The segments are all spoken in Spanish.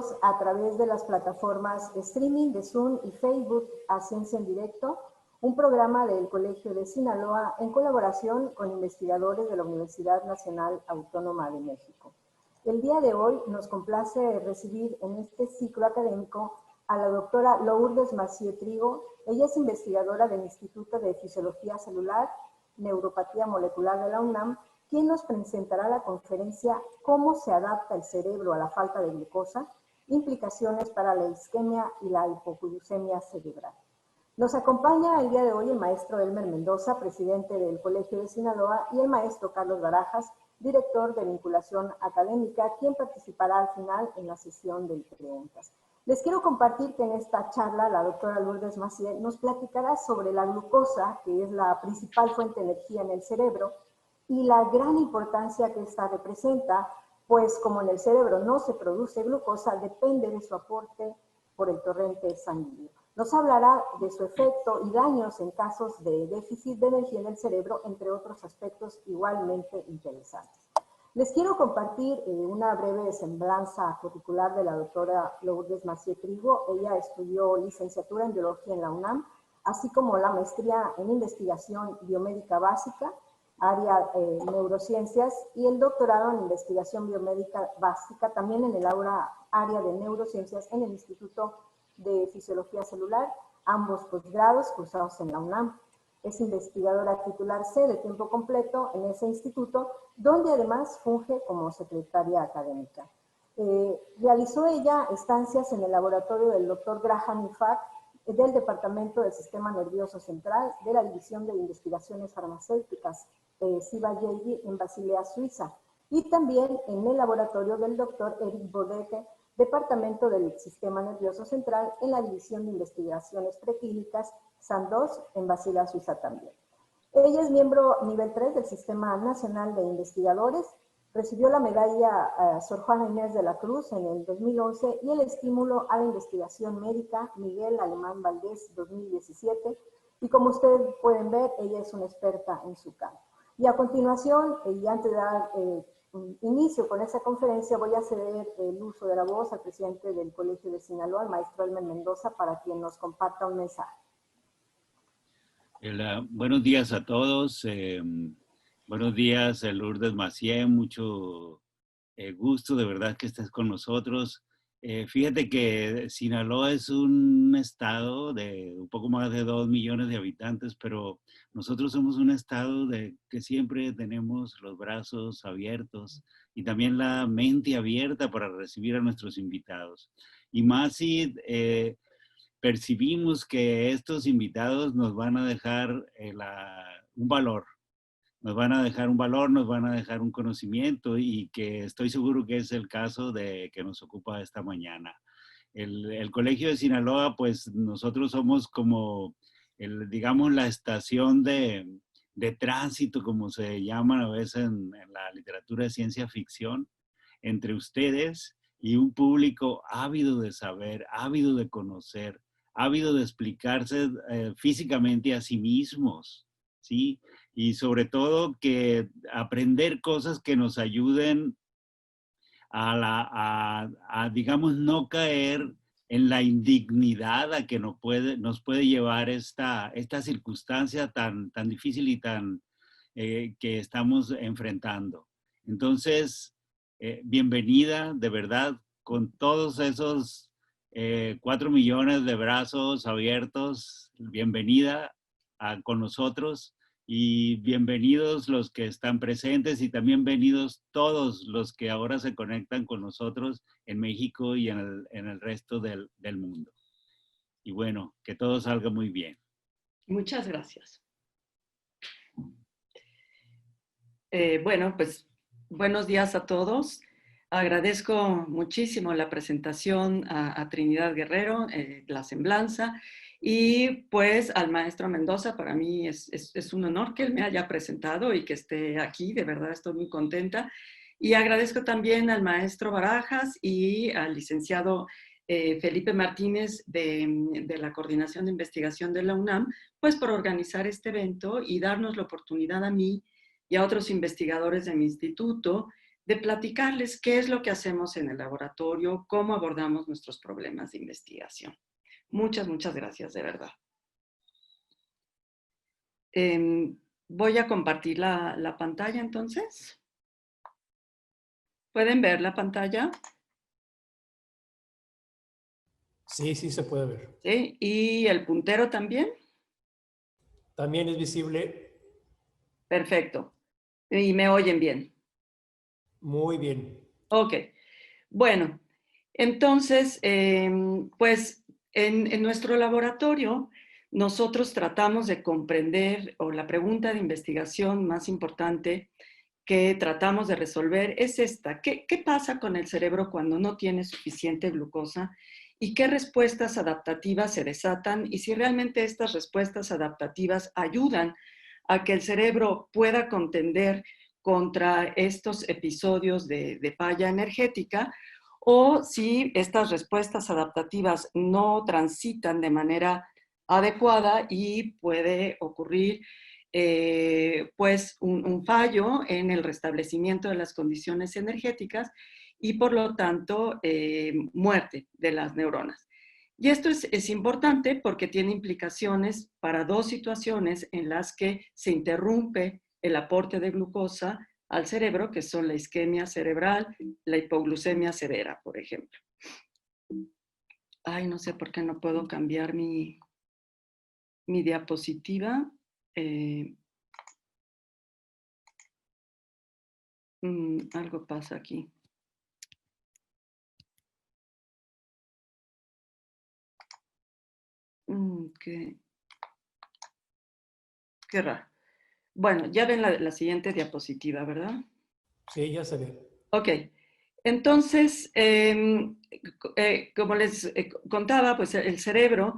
transmitidos a través de las plataformas de streaming de Zoom y Facebook a Ciencia en Directo, un programa del Colegio de Sinaloa en colaboración con investigadores de la Universidad Nacional Autónoma de México. El día de hoy nos complace recibir en este ciclo académico a la doctora Lourdes Massieu Trigo. Ella es investigadora del Instituto de Fisiología Celular, Neuropatía Molecular de la UNAM, quien nos presentará la conferencia ¿Cómo se adapta el cerebro a la falta de glucosa? Implicaciones para la isquemia y la hipoglucemia cerebral. Nos acompaña el día de hoy el maestro Elmer Mendoza, presidente del Colegio de Sinaloa, y el maestro Carlos Barajas, director de vinculación académica, quien participará al final en la sesión de preguntas. Les quiero compartir que en esta charla la doctora Lourdes Massieu nos platicará sobre la glucosa, que es la principal fuente de energía en el cerebro, y la gran importancia que esta representa, pues como en el cerebro no se produce glucosa, depende de su aporte por el torrente sanguíneo. Nos hablará de su efecto y daños en casos de déficit de energía en el cerebro, entre otros aspectos igualmente interesantes. Les quiero compartir una breve semblanza curricular de la doctora Lourdes Massieu Trigo. Ella estudió licenciatura en Biología en la UNAM, así como la maestría en Investigación Biomédica Básica, área Neurociencias, y el doctorado en Investigación Biomédica Básica, también en el área de Neurociencias en el Instituto de Fisiología Celular, ambos posgrados cursados en la UNAM. Es investigadora titular C de tiempo completo en ese instituto, donde además funge como secretaria académica. Realizó ella estancias en el laboratorio del Dr. Graham Iffak, del Departamento del Sistema Nervioso Central de la División de Investigaciones Farmacéuticas, Ciba-Geigy, en Basilea, Suiza, y también en el laboratorio del Dr. Eric Bodeke, Departamento del Sistema Nervioso Central, en la División de Investigaciones Preclínicas, Sandoz, en Basilea, Suiza también. Ella es miembro nivel 3 del Sistema Nacional de Investigadores, recibió la medalla Sor Juana Inés de la Cruz en el 2011 y el estímulo a la investigación médica Miguel Alemán Valdés 2017, y como ustedes pueden ver, ella es una experta en su campo. Y a continuación, y antes de dar inicio con esa conferencia, voy a ceder el uso de la voz al presidente del Colegio de Sinaloa, el maestro Elmer Mendoza, para quien nos comparta un mensaje. Buenos días a todos. Buenos días, Lourdes Massieu. Mucho gusto, de verdad, que estés con nosotros. Fíjate que Sinaloa es un estado de un poco más de 2 millones de habitantes, pero nosotros somos un estado que siempre tenemos los brazos abiertos y también la mente abierta para recibir a nuestros invitados. Y más si percibimos que estos invitados nos van a dejar un valor. Nos van a dejar un valor, nos van a dejar un conocimiento, y que estoy seguro que es el caso de que nos ocupa esta mañana. El Colegio de Sinaloa, pues nosotros somos como, digamos, la estación de tránsito, como se llama a veces en la literatura de ciencia ficción, entre ustedes y un público ávido de saber, ávido de conocer, ávido de explicarse físicamente a sí mismos, ¿sí? Y sobre todo que aprender cosas que nos ayuden digamos, no caer en la indignidad a que nos puede llevar esta circunstancia tan difícil y que estamos enfrentando. Entonces, bienvenida, de verdad, con todos esos 4 millones de brazos abiertos, bienvenida con nosotros. Y bienvenidos los que están presentes, y también bienvenidos todos los que ahora se conectan con nosotros en México y en el resto del mundo. Y bueno, que todo salga muy bien. Muchas gracias. Bueno, pues buenos días a todos. Agradezco muchísimo la presentación a Trinidad Guerrero, la semblanza, y pues al maestro Mendoza. Para mí es un honor que él me haya presentado y que esté aquí, de verdad estoy muy contenta. Y agradezco también al maestro Barajas y al licenciado Felipe Martínez de la Coordinación de Investigación de la UNAM, pues por organizar este evento y darnos la oportunidad a mí y a otros investigadores de mi instituto de platicarles qué es lo que hacemos en el laboratorio, cómo abordamos nuestros problemas de investigación. Muchas, muchas gracias, de verdad. Voy a compartir la pantalla entonces. ¿Pueden ver la pantalla? Sí, sí se puede ver. ¿Sí? ¿Y el puntero también? También es visible. Perfecto. ¿Y me oyen bien? Muy bien. Ok. Bueno, entonces, pues en nuestro laboratorio nosotros tratamos de comprender, o la pregunta de investigación más importante que tratamos de resolver es esta. ¿Qué pasa con el cerebro cuando no tiene suficiente glucosa? ¿Y qué respuestas adaptativas se desatan? Y si realmente estas respuestas adaptativas ayudan a que el cerebro pueda contender contra estos episodios de falla energética, o si estas respuestas adaptativas no transitan de manera adecuada y puede ocurrir pues un fallo en el restablecimiento de las condiciones energéticas y por lo tanto muerte de las neuronas. Y esto es importante porque tiene implicaciones para dos situaciones en las que se interrumpe el aporte de glucosa al cerebro, que son la isquemia cerebral, la hipoglucemia severa, por ejemplo. Ay, no sé por qué no puedo cambiar mi diapositiva. Algo pasa aquí. Qué raro. Bueno, ya ven la siguiente diapositiva, ¿verdad? Sí, ya se ve. Ok. Entonces, como les contaba, pues el cerebro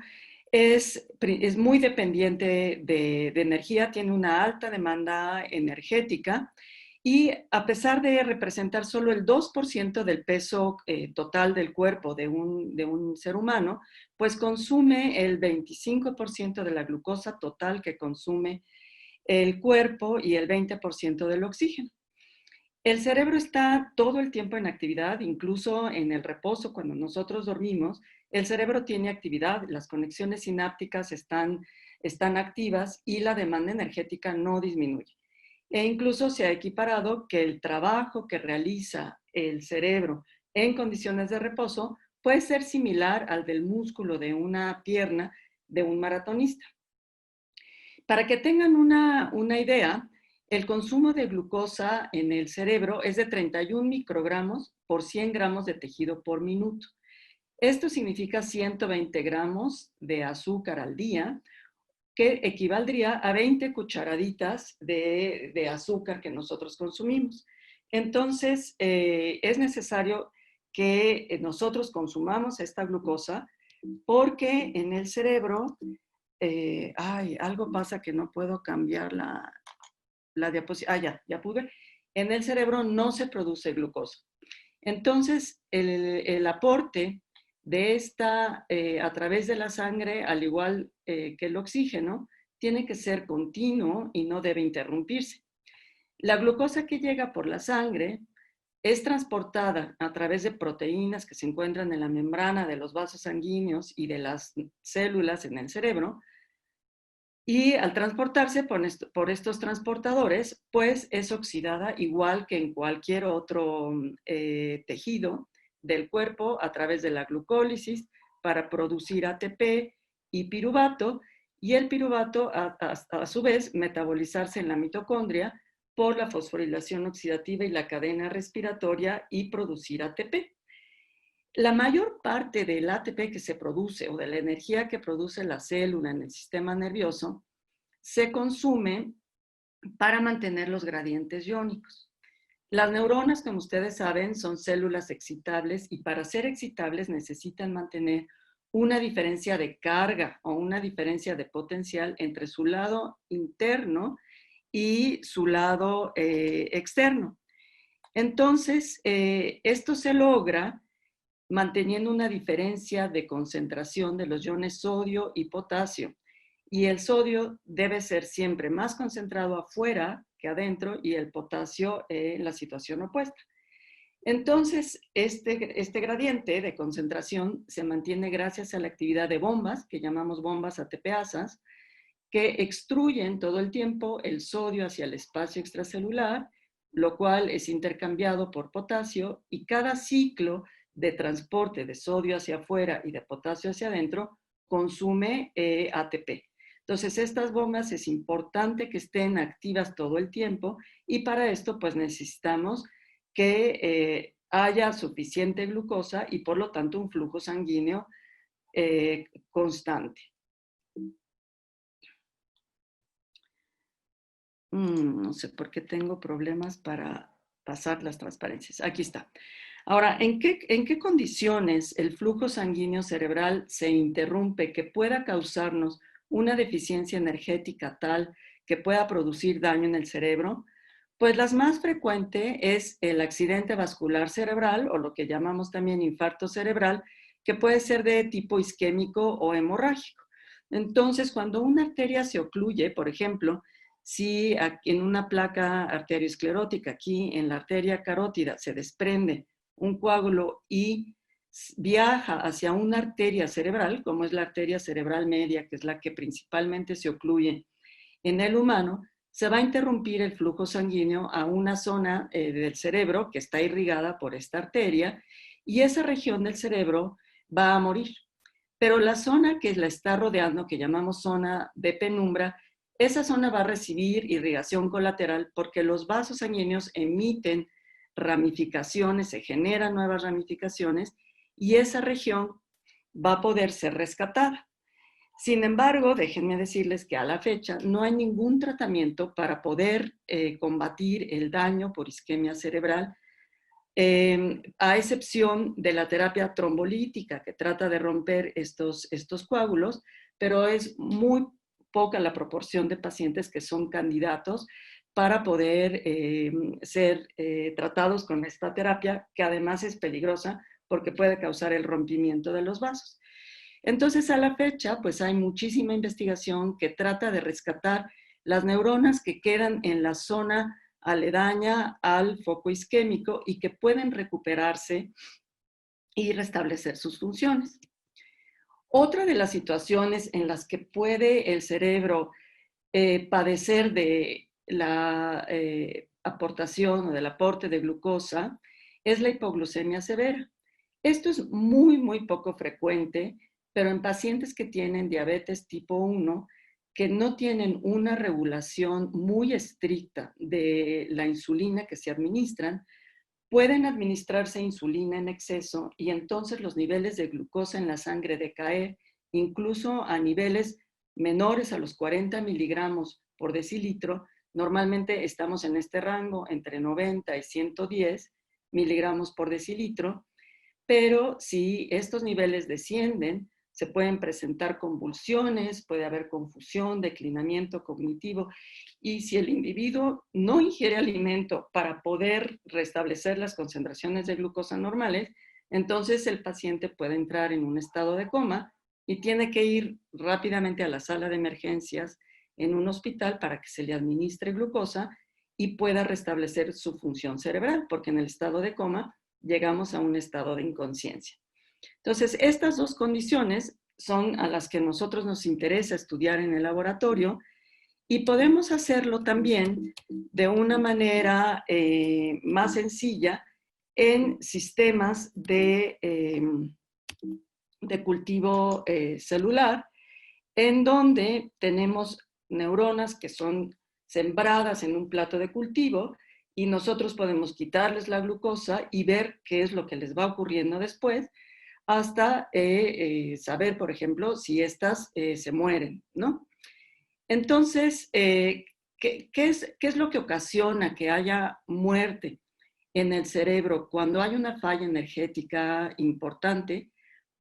es muy dependiente de energía, tiene una alta demanda energética y a pesar de representar solo el 2% del peso total del cuerpo de un ser humano, pues consume el 25% de la glucosa total que consume el cuerpo y el 20% del oxígeno. El cerebro está todo el tiempo en actividad, incluso en el reposo, cuando nosotros dormimos, el cerebro tiene actividad, las conexiones sinápticas están activas y la demanda energética no disminuye. E incluso se ha equiparado que el trabajo que realiza el cerebro en condiciones de reposo puede ser similar al del músculo de una pierna de un maratonista. Para que tengan una idea, el consumo de glucosa en el cerebro es de 31 microgramos por 100 gramos de tejido por minuto. Esto significa 120 gramos de azúcar al día, que equivaldría a 20 cucharaditas de azúcar que nosotros consumimos. Entonces, es necesario que nosotros consumamos esta glucosa porque en el cerebro algo pasa que no puedo cambiar la diapositiva. Ya pude. En el cerebro no se produce glucosa. Entonces, el aporte de esta, a través de la sangre, al igual que el oxígeno, tiene que ser continuo y no debe interrumpirse. La glucosa que llega por la sangre es transportada a través de proteínas que se encuentran en la membrana de los vasos sanguíneos y de las células en el cerebro. Y al transportarse por estos transportadores, pues es oxidada igual que en cualquier otro tejido del cuerpo a través de la glucólisis para producir ATP y piruvato, y el piruvato a su vez metabolizarse en la mitocondria por la fosforilación oxidativa y la cadena respiratoria y producir ATP. La mayor parte del ATP que se produce o de la energía que produce la célula en el sistema nervioso se consume para mantener los gradientes iónicos. Las neuronas, como ustedes saben, son células excitables y para ser excitables necesitan mantener una diferencia de carga o una diferencia de potencial entre su lado interno y su lado externo. Entonces, esto se logra manteniendo una diferencia de concentración de los iones sodio y potasio. Y el sodio debe ser siempre más concentrado afuera que adentro y el potasio en la situación opuesta. Entonces, este gradiente de concentración se mantiene gracias a la actividad de bombas, que llamamos bombas ATPasas, que extruyen todo el tiempo el sodio hacia el espacio extracelular, lo cual es intercambiado por potasio, y cada ciclo de transporte de sodio hacia afuera y de potasio hacia adentro consume ATP. Entonces, estas bombas es importante que estén activas todo el tiempo, y para esto pues necesitamos que haya suficiente glucosa y por lo tanto un flujo sanguíneo constante. No sé por qué tengo problemas para pasar las transparencias. Aquí está. Ahora, ¿en qué condiciones el flujo sanguíneo cerebral se interrumpe que pueda causarnos una deficiencia energética tal que pueda producir daño en el cerebro? Pues la más frecuente es el accidente vascular cerebral, o lo que llamamos también infarto cerebral, que puede ser de tipo isquémico o hemorrágico. Entonces, cuando una arteria se ocluye, por ejemplo, si en una placa arteriosclerótica, aquí en la arteria carótida, se desprende un coágulo y viaja hacia una arteria cerebral, como es la arteria cerebral media, que es la que principalmente se ocluye en el humano, se va a interrumpir el flujo sanguíneo a una zona del cerebro que está irrigada por esta arteria, y esa región del cerebro va a morir. Pero la zona que la está rodeando, que llamamos zona de penumbra, esa zona va a recibir irrigación colateral porque los vasos sanguíneos emiten ramificaciones, se generan nuevas ramificaciones, y esa región va a poder ser rescatada. Sin embargo, déjenme decirles que a la fecha no hay ningún tratamiento para poder combatir el daño por isquemia cerebral, a excepción de la terapia trombolítica, que trata de romper estos coágulos, pero es muy poca la proporción de pacientes que son candidatos para poder ser tratados con esta terapia, que además es peligrosa porque puede causar el rompimiento de los vasos. Entonces, a la fecha, pues hay muchísima investigación que trata de rescatar las neuronas que quedan en la zona aledaña al foco isquémico y que pueden recuperarse y restablecer sus funciones. Otra de las situaciones en las que puede el cerebro padecer de la aportación o del aporte de glucosa es la hipoglucemia severa. Esto es muy, muy poco frecuente, pero en pacientes que tienen diabetes tipo 1, que no tienen una regulación muy estricta de la insulina que se administran, pueden administrarse insulina en exceso y entonces los niveles de glucosa en la sangre decaer, incluso a niveles menores a los 40 miligramos por decilitro. Normalmente estamos en este rango entre 90 y 110 miligramos por decilitro, pero si estos niveles descienden, se pueden presentar convulsiones, puede haber confusión, declinamiento cognitivo, y si el individuo no ingiere alimento para poder restablecer las concentraciones de glucosa normales, entonces el paciente puede entrar en un estado de coma y tiene que ir rápidamente a la sala de emergencias en un hospital para que se le administre glucosa y pueda restablecer su función cerebral, porque en el estado de coma llegamos a un estado de inconsciencia. Entonces, estas dos condiciones son a las que nosotros nos interesa estudiar en el laboratorio, y podemos hacerlo también de una manera más sencilla en sistemas de cultivo celular, en donde tenemos neuronas que son sembradas en un plato de cultivo, y nosotros podemos quitarles la glucosa y ver qué es lo que les va ocurriendo después, hasta saber, por ejemplo, si estas se mueren, ¿no? Entonces, ¿qué es lo que ocasiona que haya muerte en el cerebro cuando hay una falla energética importante?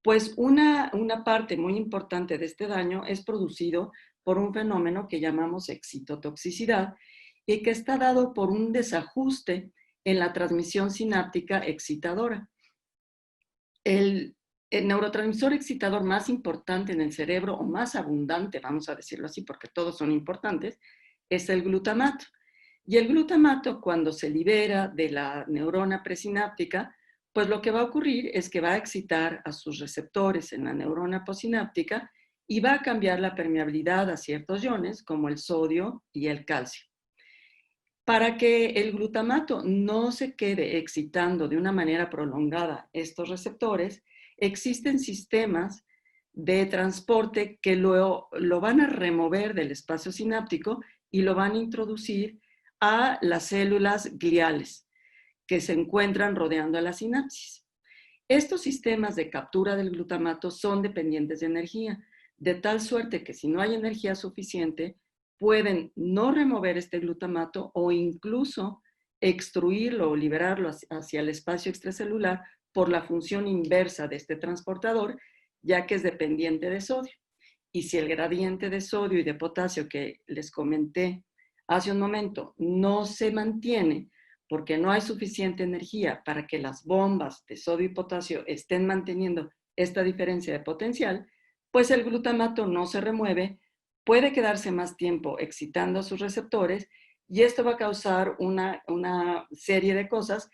Pues una parte muy importante de este daño es producido por un fenómeno que llamamos excitotoxicidad, y que está dado por un desajuste en la transmisión sináptica excitadora. El neurotransmisor excitador más importante en el cerebro, o más abundante, vamos a decirlo así, porque todos son importantes, es el glutamato. Y el glutamato, cuando se libera de la neurona presináptica, pues lo que va a ocurrir es que va a excitar a sus receptores en la neurona posináptica y va a cambiar la permeabilidad a ciertos iones, como el sodio y el calcio. Para que el glutamato no se quede excitando de una manera prolongada estos receptores, existen sistemas de transporte que lo van a remover del espacio sináptico y lo van a introducir a las células gliales que se encuentran rodeando a la sinapsis. Estos sistemas de captura del glutamato son dependientes de energía, de tal suerte que si no hay energía suficiente, pueden no remover este glutamato o incluso extruirlo o liberarlo hacia el espacio extracelular por la función inversa de este transportador, ya que es dependiente de sodio. Y si el gradiente de sodio y de potasio que les comenté hace un momento no se mantiene porque no hay suficiente energía para que las bombas de sodio y potasio estén manteniendo esta diferencia de potencial, pues el glutamato no se remueve, puede quedarse más tiempo excitando a sus receptores y esto va a causar una serie de cosas,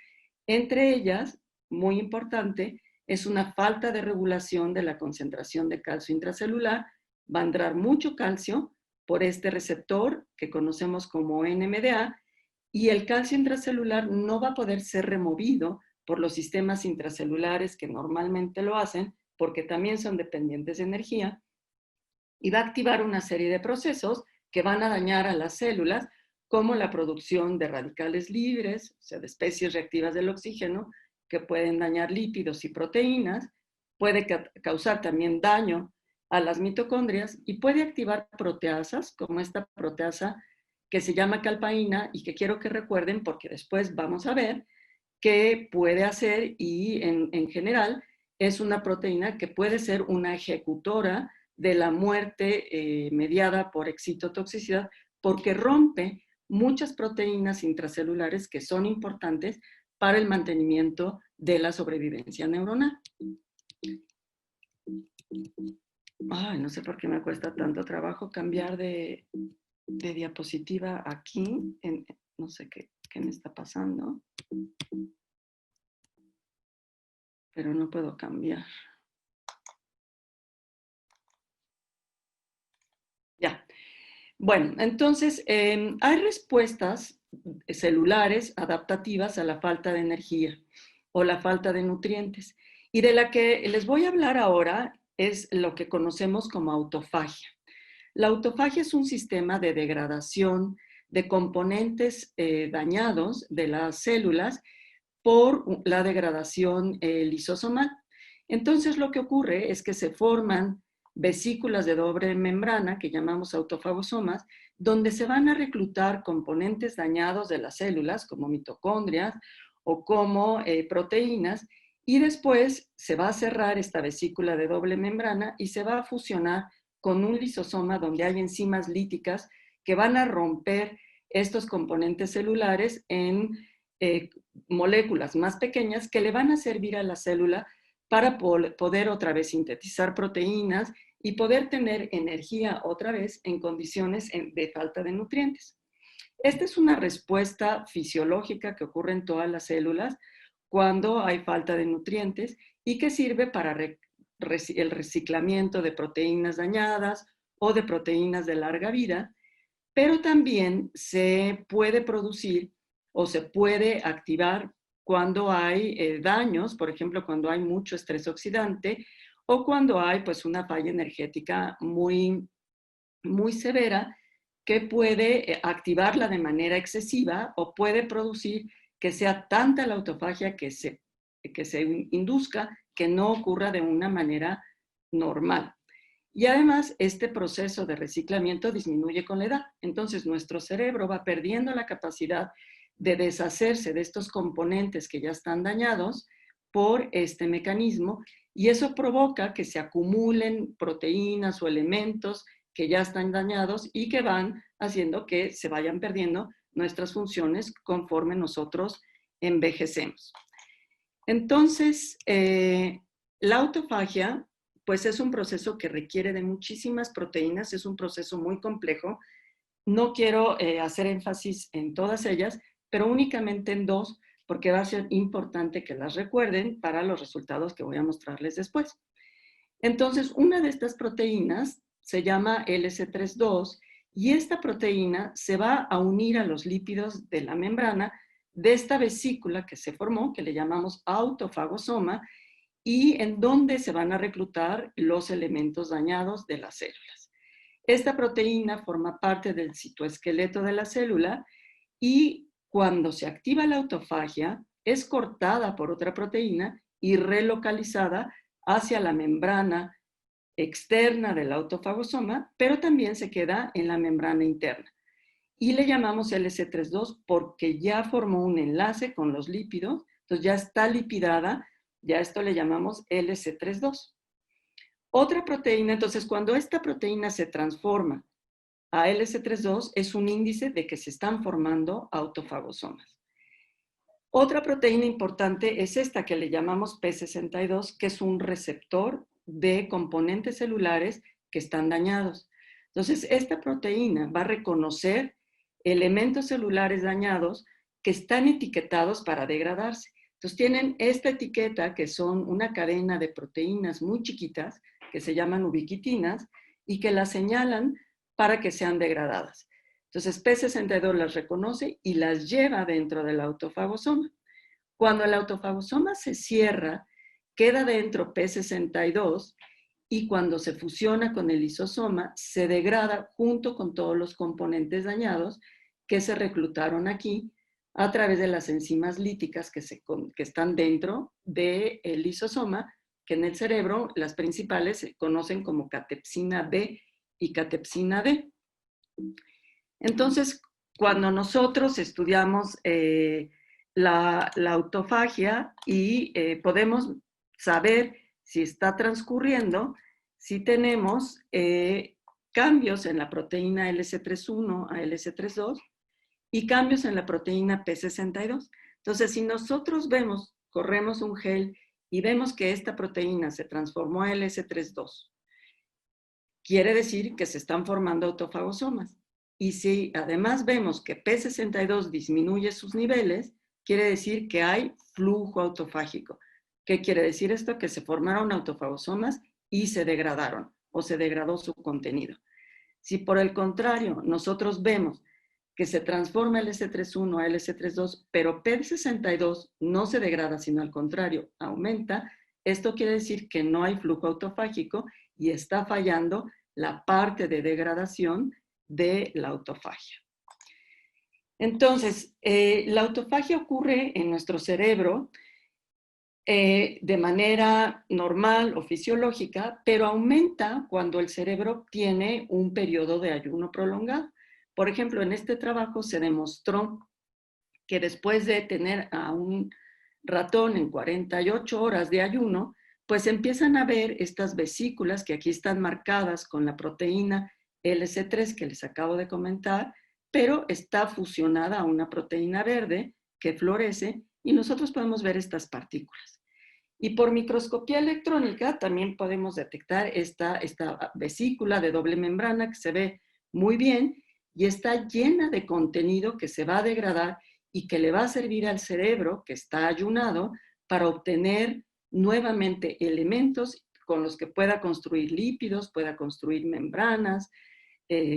entre ellas, muy importante, es una falta de regulación de la concentración de calcio intracelular, va a entrar mucho calcio por este receptor que conocemos como NMDA y el calcio intracelular no va a poder ser removido por los sistemas intracelulares que normalmente lo hacen porque también son dependientes de energía y va a activar una serie de procesos que van a dañar a las células como la producción de radicales libres, o sea, de especies reactivas del oxígeno, que pueden dañar lípidos y proteínas, puede causar también daño a las mitocondrias y puede activar proteasas, como esta proteasa que se llama calpaína y que quiero que recuerden porque después vamos a ver qué puede hacer y en general es una proteína que puede ser una ejecutora de la muerte mediada por excitotoxicidad porque rompe muchas proteínas intracelulares que son importantes para el mantenimiento de la sobrevivencia neuronal. Ay, no sé por qué me cuesta tanto trabajo cambiar de diapositiva aquí. No sé qué me está pasando. Pero no puedo cambiar. Ya. Bueno, entonces hay respuestas celulares adaptativas a la falta de energía o la falta de nutrientes. Y de la que les voy a hablar ahora es lo que conocemos como autofagia. La autofagia es un sistema de degradación de componentes dañados de las células por la degradación lisosomal. Entonces lo que ocurre es que se forman vesículas de doble membrana, que llamamos autofagosomas, donde se van a reclutar componentes dañados de las células, como mitocondrias o como proteínas, y después se va a cerrar esta vesícula de doble membrana y se va a fusionar con un lisosoma donde hay enzimas líticas que van a romper estos componentes celulares en moléculas más pequeñas que le van a servir a la célula para poder otra vez sintetizar proteínas y poder tener energía otra vez en condiciones de falta de nutrientes. Esta es una respuesta fisiológica que ocurre en todas las células cuando hay falta de nutrientes y que sirve para el reciclamiento de proteínas dañadas o de proteínas de larga vida, pero también se puede producir o se puede activar cuando hay daños, por ejemplo, cuando hay mucho estrés oxidante o cuando hay pues una falla energética muy severa que puede activarla de manera excesiva o puede producir que sea tanta la autofagia que se induzca que no ocurra de una manera normal. Y además, este proceso de reciclamiento disminuye con la edad. Entonces, nuestro cerebro va perdiendo la capacidad de deshacerse de estos componentes que ya están dañados por este mecanismo y eso provoca que se acumulen proteínas o elementos que ya están dañados y que van haciendo que se vayan perdiendo nuestras funciones conforme nosotros envejecemos. Entonces, la autofagia, pues es un proceso que requiere de muchísimas proteínas, es un proceso muy complejo, no quiero hacer énfasis en todas ellas, pero únicamente en dos, porque va a ser importante que las recuerden para los resultados que voy a mostrarles después. Entonces, una de estas proteínas se llama LC32 y esta proteína se va a unir a los lípidos de la membrana de esta vesícula que se formó, que le llamamos autofagosoma, y en donde se van a reclutar los elementos dañados de las células. Esta proteína forma parte del citoesqueleto de la célula y cuando se activa la autofagia es cortada por otra proteína y relocalizada hacia la membrana externa del autofagosoma, pero también se queda en la membrana interna. Y le llamamos LC32 porque ya formó un enlace con los lípidos, entonces ya está lipidada, ya esto le llamamos LC32. Otra proteína, entonces cuando esta proteína se transforma a LC32 es un índice de que se están formando autofagosomas. Otra proteína importante es esta que le llamamos P62, que es un receptor de componentes celulares que están dañados. Entonces, esta proteína va a reconocer elementos celulares dañados que están etiquetados para degradarse. Entonces, tienen esta etiqueta que son una cadena de proteínas muy chiquitas que se llaman ubiquitinas y que las señalan para que sean degradadas. Entonces, P62 las reconoce y las lleva dentro del autofagosoma. Cuando el autofagosoma se cierra, queda dentro P62 y cuando se fusiona con el lisosoma, se degrada junto con todos los componentes dañados que se reclutaron aquí a través de las enzimas líticas que están dentro del lisosoma, que en el cerebro las principales se conocen como catepsina B y catepsina D. Entonces, cuando nosotros estudiamos la autofagia y podemos saber si está transcurriendo, si tenemos cambios en la proteína LC31 a LC32 y cambios en la proteína P62. Entonces, si nosotros vemos, corremos un gel y vemos que esta proteína se transformó a LC32, quiere decir que se están formando autofagosomas. Y si además vemos que P62 disminuye sus niveles, quiere decir que hay flujo autofágico. ¿Qué quiere decir esto? Que se formaron autofagosomas y se degradaron o se degradó su contenido. Si por el contrario nosotros vemos que se transforma el LC31 a LC32, pero P62 no se degrada, sino al contrario, aumenta, esto quiere decir que no hay flujo autofágico y está fallando la parte de degradación de la autofagia. Entonces, la autofagia ocurre en nuestro cerebro de manera normal o fisiológica, pero aumenta cuando el cerebro tiene un periodo de ayuno prolongado. Por ejemplo, en este trabajo se demostró que después de tener a un ratón en 48 horas de ayuno, pues empiezan a ver estas vesículas que aquí están marcadas con la proteína LC3 que les acabo de comentar, pero está fusionada a una proteína verde que florece y nosotros podemos ver estas partículas. Y por microscopía electrónica también podemos detectar esta vesícula de doble membrana que se ve muy bien y está llena de contenido que se va a degradar y que le va a servir al cerebro que está ayunado para obtener nuevamente elementos con los que pueda construir lípidos, pueda construir membranas,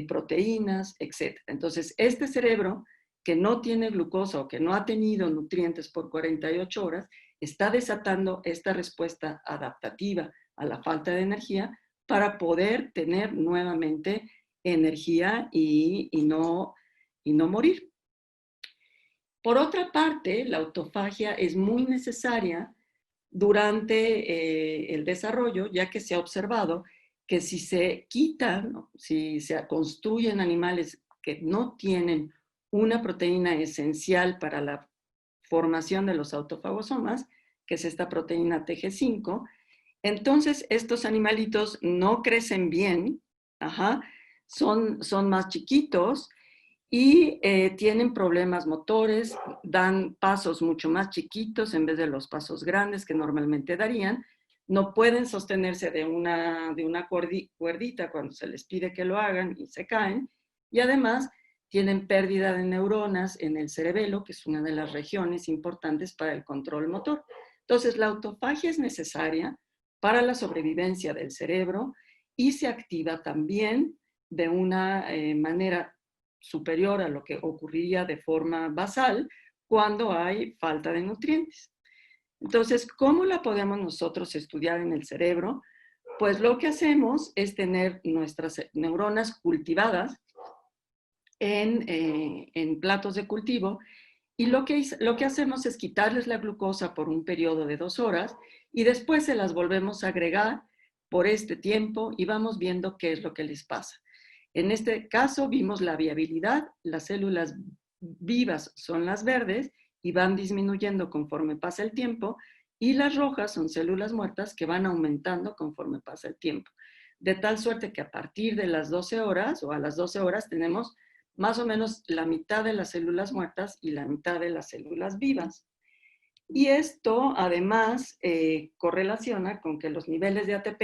proteínas, etc. Entonces, este cerebro que no tiene glucosa o que no ha tenido nutrientes por 48 horas, está desatando esta respuesta adaptativa a la falta de energía para poder tener nuevamente energía y no morir. Por otra parte, la autofagia es muy necesaria durante el desarrollo, ya que se ha observado que si se quitan, si se construyen animales que no tienen una proteína esencial para la formación de los autofagosomas, que es esta proteína TG5, entonces estos animalitos no crecen bien, son más chiquitos y tienen problemas motores, dan pasos mucho más chiquitos en vez de los pasos grandes que normalmente darían, no pueden sostenerse de una cuerdita cuando se les pide que lo hagan y se caen, y además tienen pérdida de neuronas en el cerebelo, que es una de las regiones importantes para el control motor. Entonces, la autofagia es necesaria para la sobrevivencia del cerebro y se activa también de una manera superior a lo que ocurriría de forma basal cuando hay falta de nutrientes. Entonces, ¿cómo la podemos nosotros estudiar en el cerebro? Pues lo que hacemos es tener nuestras neuronas cultivadas en platos de cultivo y lo que hacemos es quitarles la glucosa por un periodo de 2 horas y después se las volvemos a agregar por este tiempo y vamos viendo qué es lo que les pasa. En este caso vimos la viabilidad, las células vivas son las verdes y van disminuyendo conforme pasa el tiempo y las rojas son células muertas que van aumentando conforme pasa el tiempo. De tal suerte que a partir de las 12 horas o a las 12 horas tenemos más o menos la mitad de las células muertas y la mitad de las células vivas. Y esto además correlaciona con que los niveles de ATP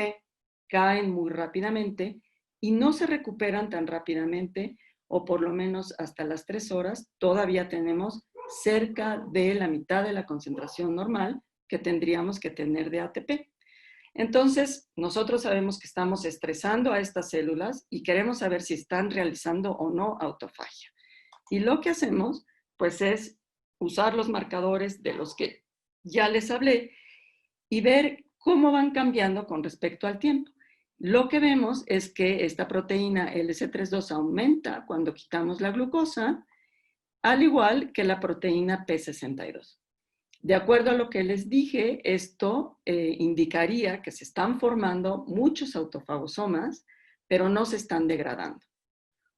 caen muy rápidamente y no se recuperan tan rápidamente, o por lo menos hasta las 3 horas todavía tenemos cerca de la mitad de la concentración normal que tendríamos que tener de ATP. Entonces, nosotros sabemos que estamos estresando a estas células y queremos saber si están realizando o no autofagia. Y lo que hacemos, pues, es usar los marcadores de los que ya les hablé y ver cómo van cambiando con respecto al tiempo. Lo que vemos es que esta proteína LC32 aumenta cuando quitamos la glucosa, al igual que la proteína P62. De acuerdo a lo que les dije, esto indicaría que se están formando muchos autofagosomas, pero no se están degradando.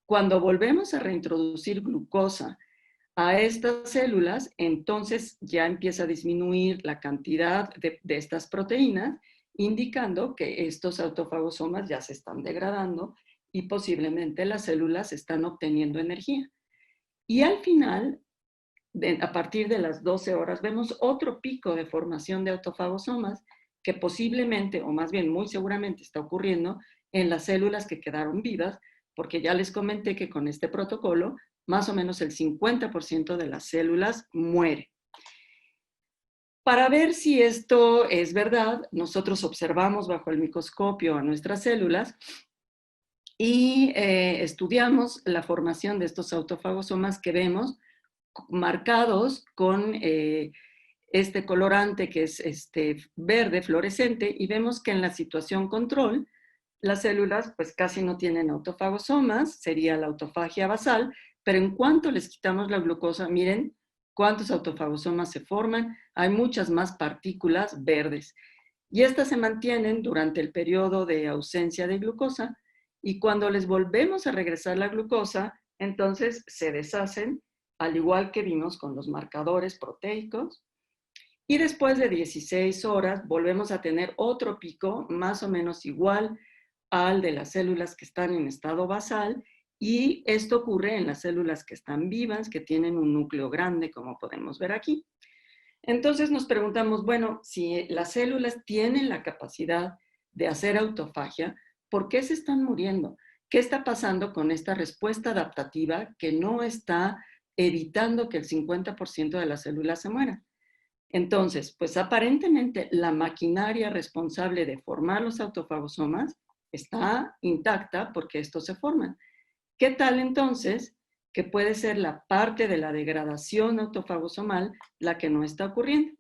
Cuando volvemos a reintroducir glucosa a estas células, entonces ya empieza a disminuir la cantidad de estas proteínas, indicando que estos autofagosomas ya se están degradando y posiblemente las células están obteniendo energía. Y al final, a partir de las 12 horas, vemos otro pico de formación de autofagosomas que posiblemente, o más bien muy seguramente, está ocurriendo en las células que quedaron vivas, porque ya les comenté que con este protocolo, más o menos el 50% de las células muere. Para ver si esto es verdad, nosotros observamos bajo el microscopio a nuestras células y estudiamos la formación de estos autofagosomas que vemos marcados con este colorante que es verde fluorescente y vemos que en la situación control las células pues casi no tienen autofagosomas, sería la autofagia basal, pero en cuanto les quitamos la glucosa, miren cuántos autofagosomas se forman, hay muchas más partículas verdes y estas se mantienen durante el periodo de ausencia de glucosa y cuando les volvemos a regresar la glucosa, entonces se deshacen, al igual que vimos con los marcadores proteicos. Y después de 16 horas volvemos a tener otro pico más o menos igual al de las células que están en estado basal y esto ocurre en las células que están vivas, que tienen un núcleo grande, como podemos ver aquí. Entonces nos preguntamos, bueno, si las células tienen la capacidad de hacer autofagia, ¿por qué se están muriendo? ¿Qué está pasando con esta respuesta adaptativa que no está evitando que el 50% de las células se mueran? Entonces, pues aparentemente la maquinaria responsable de formar los autofagosomas está intacta porque estos se forman. ¿Qué tal entonces que puede ser la parte de la degradación autofagosomal la que no está ocurriendo?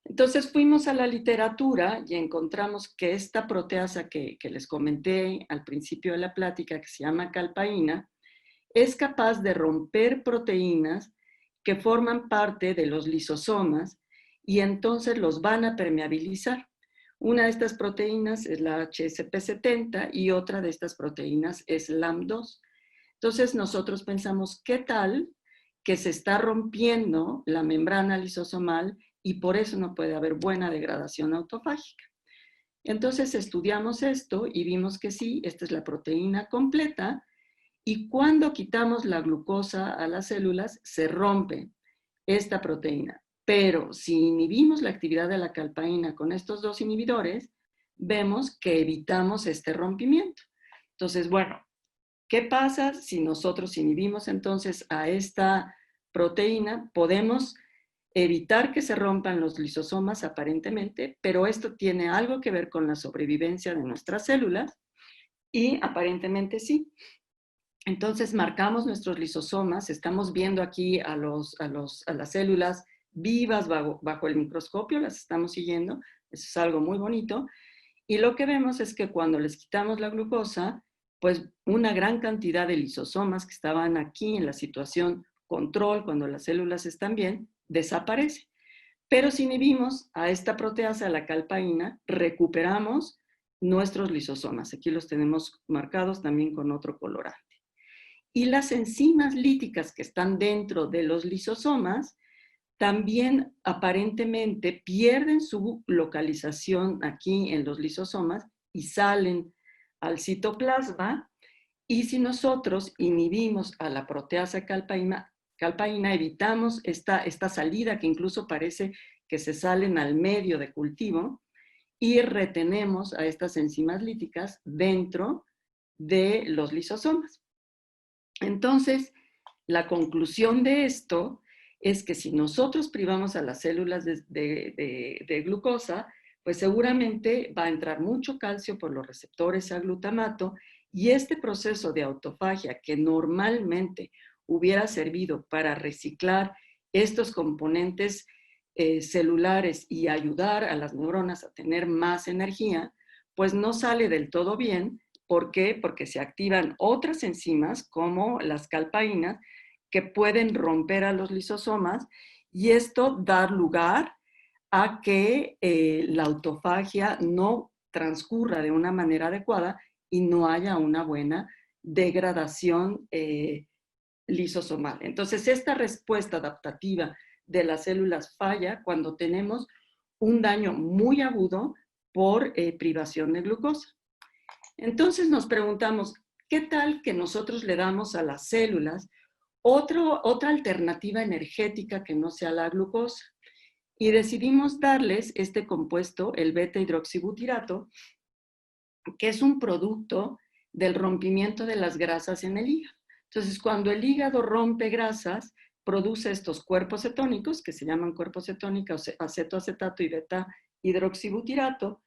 Entonces fuimos a la literatura y encontramos que esta proteasa que les comenté al principio de la plática, que se llama calpaína, es capaz de romper proteínas que forman parte de los lisosomas y entonces los van a permeabilizar. Una de estas proteínas es la HSP70 y otra de estas proteínas es LAM2. Entonces nosotros pensamos, ¿qué tal que se está rompiendo la membrana lisosomal y por eso no puede haber buena degradación autofágica? Entonces estudiamos esto y vimos que sí, esta es la proteína completa y cuando quitamos la glucosa a las células se rompe esta proteína. Pero si inhibimos la actividad de la calpaína con estos dos inhibidores, vemos que evitamos este rompimiento. Entonces, bueno, ¿Qué pasa si nosotros inhibimos entonces a esta proteína? Podemos evitar que se rompan los lisosomas aparentemente, pero esto tiene algo que ver con la sobrevivencia de nuestras células y aparentemente sí. Entonces marcamos nuestros lisosomas, estamos viendo aquí a las células vivas bajo el microscopio, las estamos siguiendo, eso es algo muy bonito, y lo que vemos es que cuando les quitamos la glucosa, pues una gran cantidad de lisosomas que estaban aquí en la situación control, cuando las células están bien, desaparece. Pero si inhibimos a esta proteasa, la calpaína, recuperamos nuestros lisosomas. Aquí los tenemos marcados también con otro colorante. Y las enzimas líticas que están dentro de los lisosomas también aparentemente pierden su localización aquí en los lisosomas y salen al citoplasma. Y si nosotros inhibimos a la proteasa calpaína, evitamos esta salida que incluso parece que se salen al medio de cultivo y retenemos a estas enzimas líticas dentro de los lisosomas. Entonces, la conclusión de esto es que si nosotros privamos a las células de glucosa, pues seguramente va a entrar mucho calcio por los receptores a glutamato y este proceso de autofagia que normalmente hubiera servido para reciclar estos componentes celulares y ayudar a las neuronas a tener más energía, pues no sale del todo bien. ¿Por qué? Porque se activan otras enzimas como las calpaínas que pueden romper a los lisosomas y esto da lugar a que la autofagia no transcurra de una manera adecuada y no haya una buena degradación lisosomal. Entonces, esta respuesta adaptativa de las células falla cuando tenemos un daño muy agudo por privación de glucosa. Entonces nos preguntamos, ¿qué tal que nosotros le damos a las células otra alternativa energética que no sea la glucosa? Y decidimos darles este compuesto, el beta-hidroxibutirato, que es un producto del rompimiento de las grasas en el hígado. Entonces, cuando el hígado rompe grasas, produce estos cuerpos cetónicos, que se llaman cuerpos cetónicos, acetoacetato y beta-hidroxibutirato,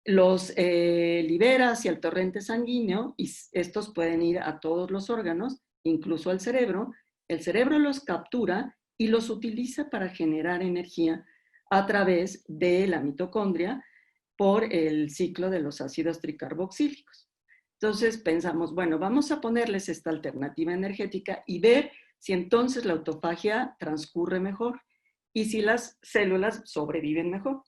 los libera hacia el torrente sanguíneo y estos pueden ir a todos los órganos, incluso al cerebro. El cerebro los captura y los utiliza para generar energía a través de la mitocondria por el ciclo de los ácidos tricarboxílicos. Entonces pensamos, bueno, vamos a ponerles esta alternativa energética y ver si entonces la autofagia transcurre mejor y si las células sobreviven mejor.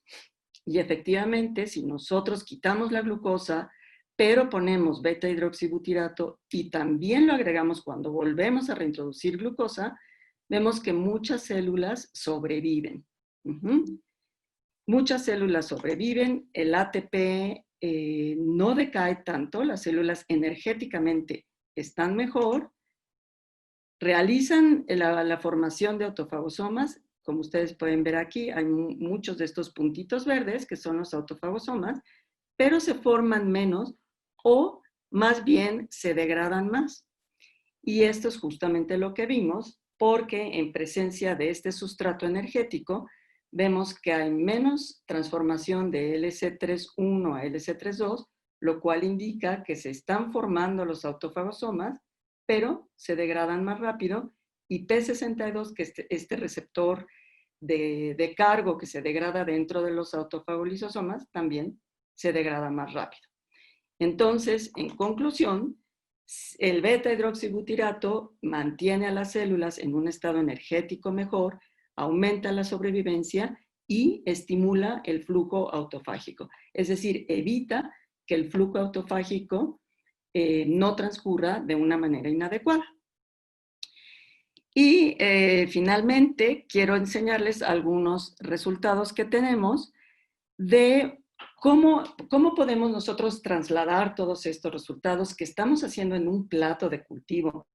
Y efectivamente, si nosotros quitamos la glucosa, pero ponemos beta-hidroxibutirato y también lo agregamos cuando volvemos a reintroducir glucosa, vemos que muchas células sobreviven. Muchas células sobreviven, el ATP no decae tanto, las células energéticamente están mejor, realizan la formación de autofagosomas. Como ustedes pueden ver aquí, hay muchos de estos puntitos verdes que son los autofagosomas, pero se forman menos o más bien se degradan más. Y esto es justamente lo que vimos, porque en presencia de este sustrato energético, vemos que hay menos transformación de LC3-1 a LC3-2, lo cual indica que se están formando los autofagosomas, pero se degradan más rápido, y P62, que es este receptor de cargo que se degrada dentro de los autofagolisosomas, también se degrada más rápido. Entonces, en conclusión, el beta-hidroxibutirato mantiene a las células en un estado energético mejor, aumenta la sobrevivencia y estimula el flujo autofágico. Es decir, evita que el flujo autofágico no transcurra de una manera inadecuada. Y finalmente, quiero enseñarles algunos resultados que tenemos de cómo podemos nosotros trasladar todos estos resultados que estamos haciendo en un plato de cultivo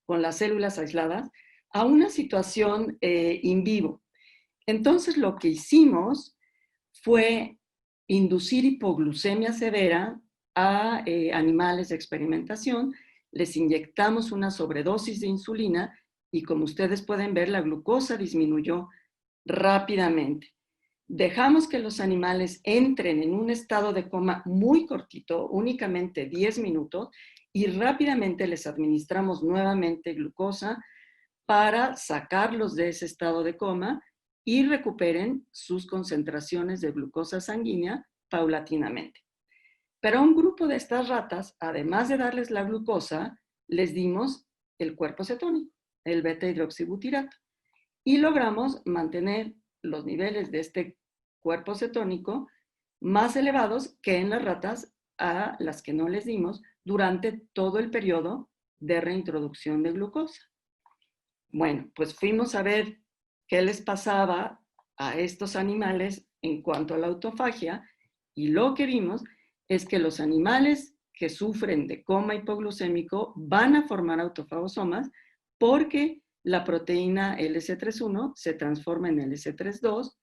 con las células aisladas a una situación in vivo. Entonces, lo que hicimos fue inducir hipoglucemia severa a animales de experimentación les inyectamos una sobredosis de insulina y como ustedes pueden ver, la glucosa disminuyó rápidamente. Dejamos que los animales entren en un estado de coma muy cortito, únicamente 10 minutos, y rápidamente les administramos nuevamente glucosa para sacarlos de ese estado de coma y recuperen sus concentraciones de glucosa sanguínea paulatinamente. Pero a un grupo de estas ratas, además de darles la glucosa, les dimos el cuerpo cetónico, el beta-hidroxibutirato, y logramos mantener los niveles de este cuerpo cetónico más elevados que en las ratas a las que no les dimos durante todo el periodo de reintroducción de glucosa. Bueno, pues fuimos a ver qué les pasaba a estos animales en cuanto a la autofagia y lo que vimos es que los animales que sufren de coma hipoglucémico van a formar autofagosomas porque la proteína LC31 se transforma en LC32,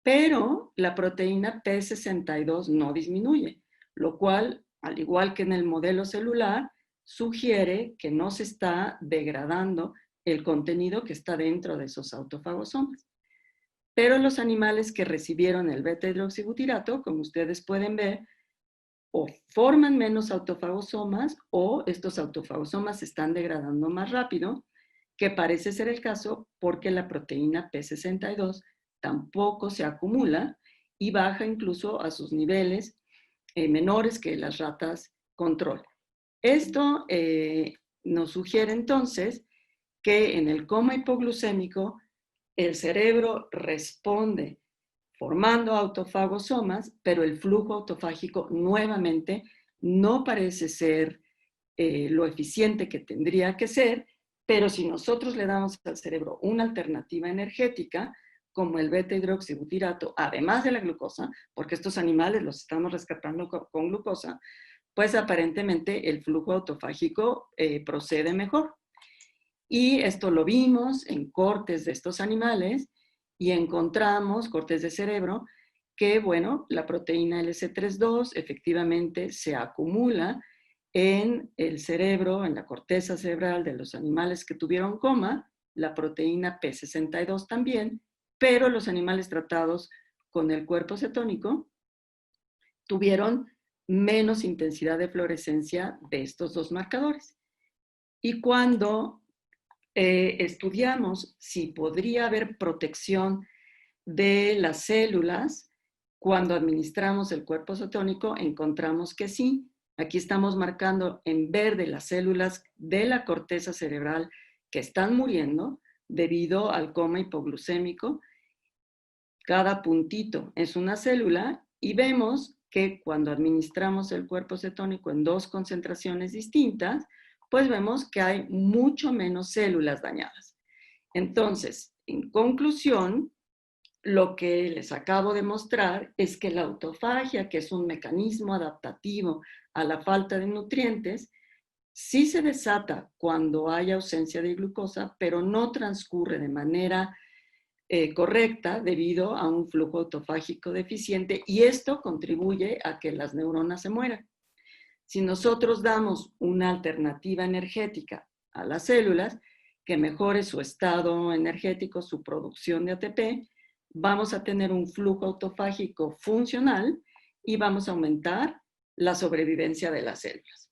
pero la proteína P62 no disminuye, lo cual, al igual que en el modelo celular, sugiere que no se está degradando el contenido que está dentro de esos autofagosomas. Pero los animales que recibieron el beta-hidroxibutirato, como ustedes pueden ver, o forman menos autofagosomas o estos autofagosomas se están degradando más rápido, que parece ser el caso porque la proteína P62 tampoco se acumula y baja incluso a sus niveles menores que las ratas control. Esto nos sugiere entonces que en el coma hipoglucémico el cerebro responde formando autofagosomas, pero el flujo autofágico nuevamente no parece ser lo eficiente que tendría que ser, pero si nosotros le damos al cerebro una alternativa energética, como el beta-hidroxibutirato, además de la glucosa, porque estos animales los estamos rescatando con glucosa, pues aparentemente el flujo autofágico procede mejor. Y esto lo vimos en cortes de estos animales y encontramos, cortes de cerebro, que, bueno, la proteína LC32 efectivamente se acumula en el cerebro, en la corteza cerebral de los animales que tuvieron coma, la proteína P62 también, pero los animales tratados con el cuerpo cetónico tuvieron menos intensidad de fluorescencia de estos dos marcadores. Y cuando estudiamos si podría haber protección de las células cuando administramos el cuerpo cetónico, encontramos que sí. Aquí estamos marcando en verde las células de la corteza cerebral que están muriendo debido al coma hipoglucémico. Cada puntito es una célula y vemos que cuando administramos el cuerpo cetónico en dos concentraciones distintas, pues vemos que hay mucho menos células dañadas. Entonces, en conclusión, lo que les acabo de mostrar es que la autofagia, que es un mecanismo adaptativo a la falta de nutrientes, sí se desata cuando hay ausencia de glucosa, pero no transcurre de manera correcta debido a un flujo autofágico deficiente y esto contribuye a que las neuronas se mueran. Si nosotros damos una alternativa energética a las células que mejore su estado energético, su producción de ATP, vamos a tener un flujo autofágico funcional y vamos a aumentar la sobrevivencia de las células.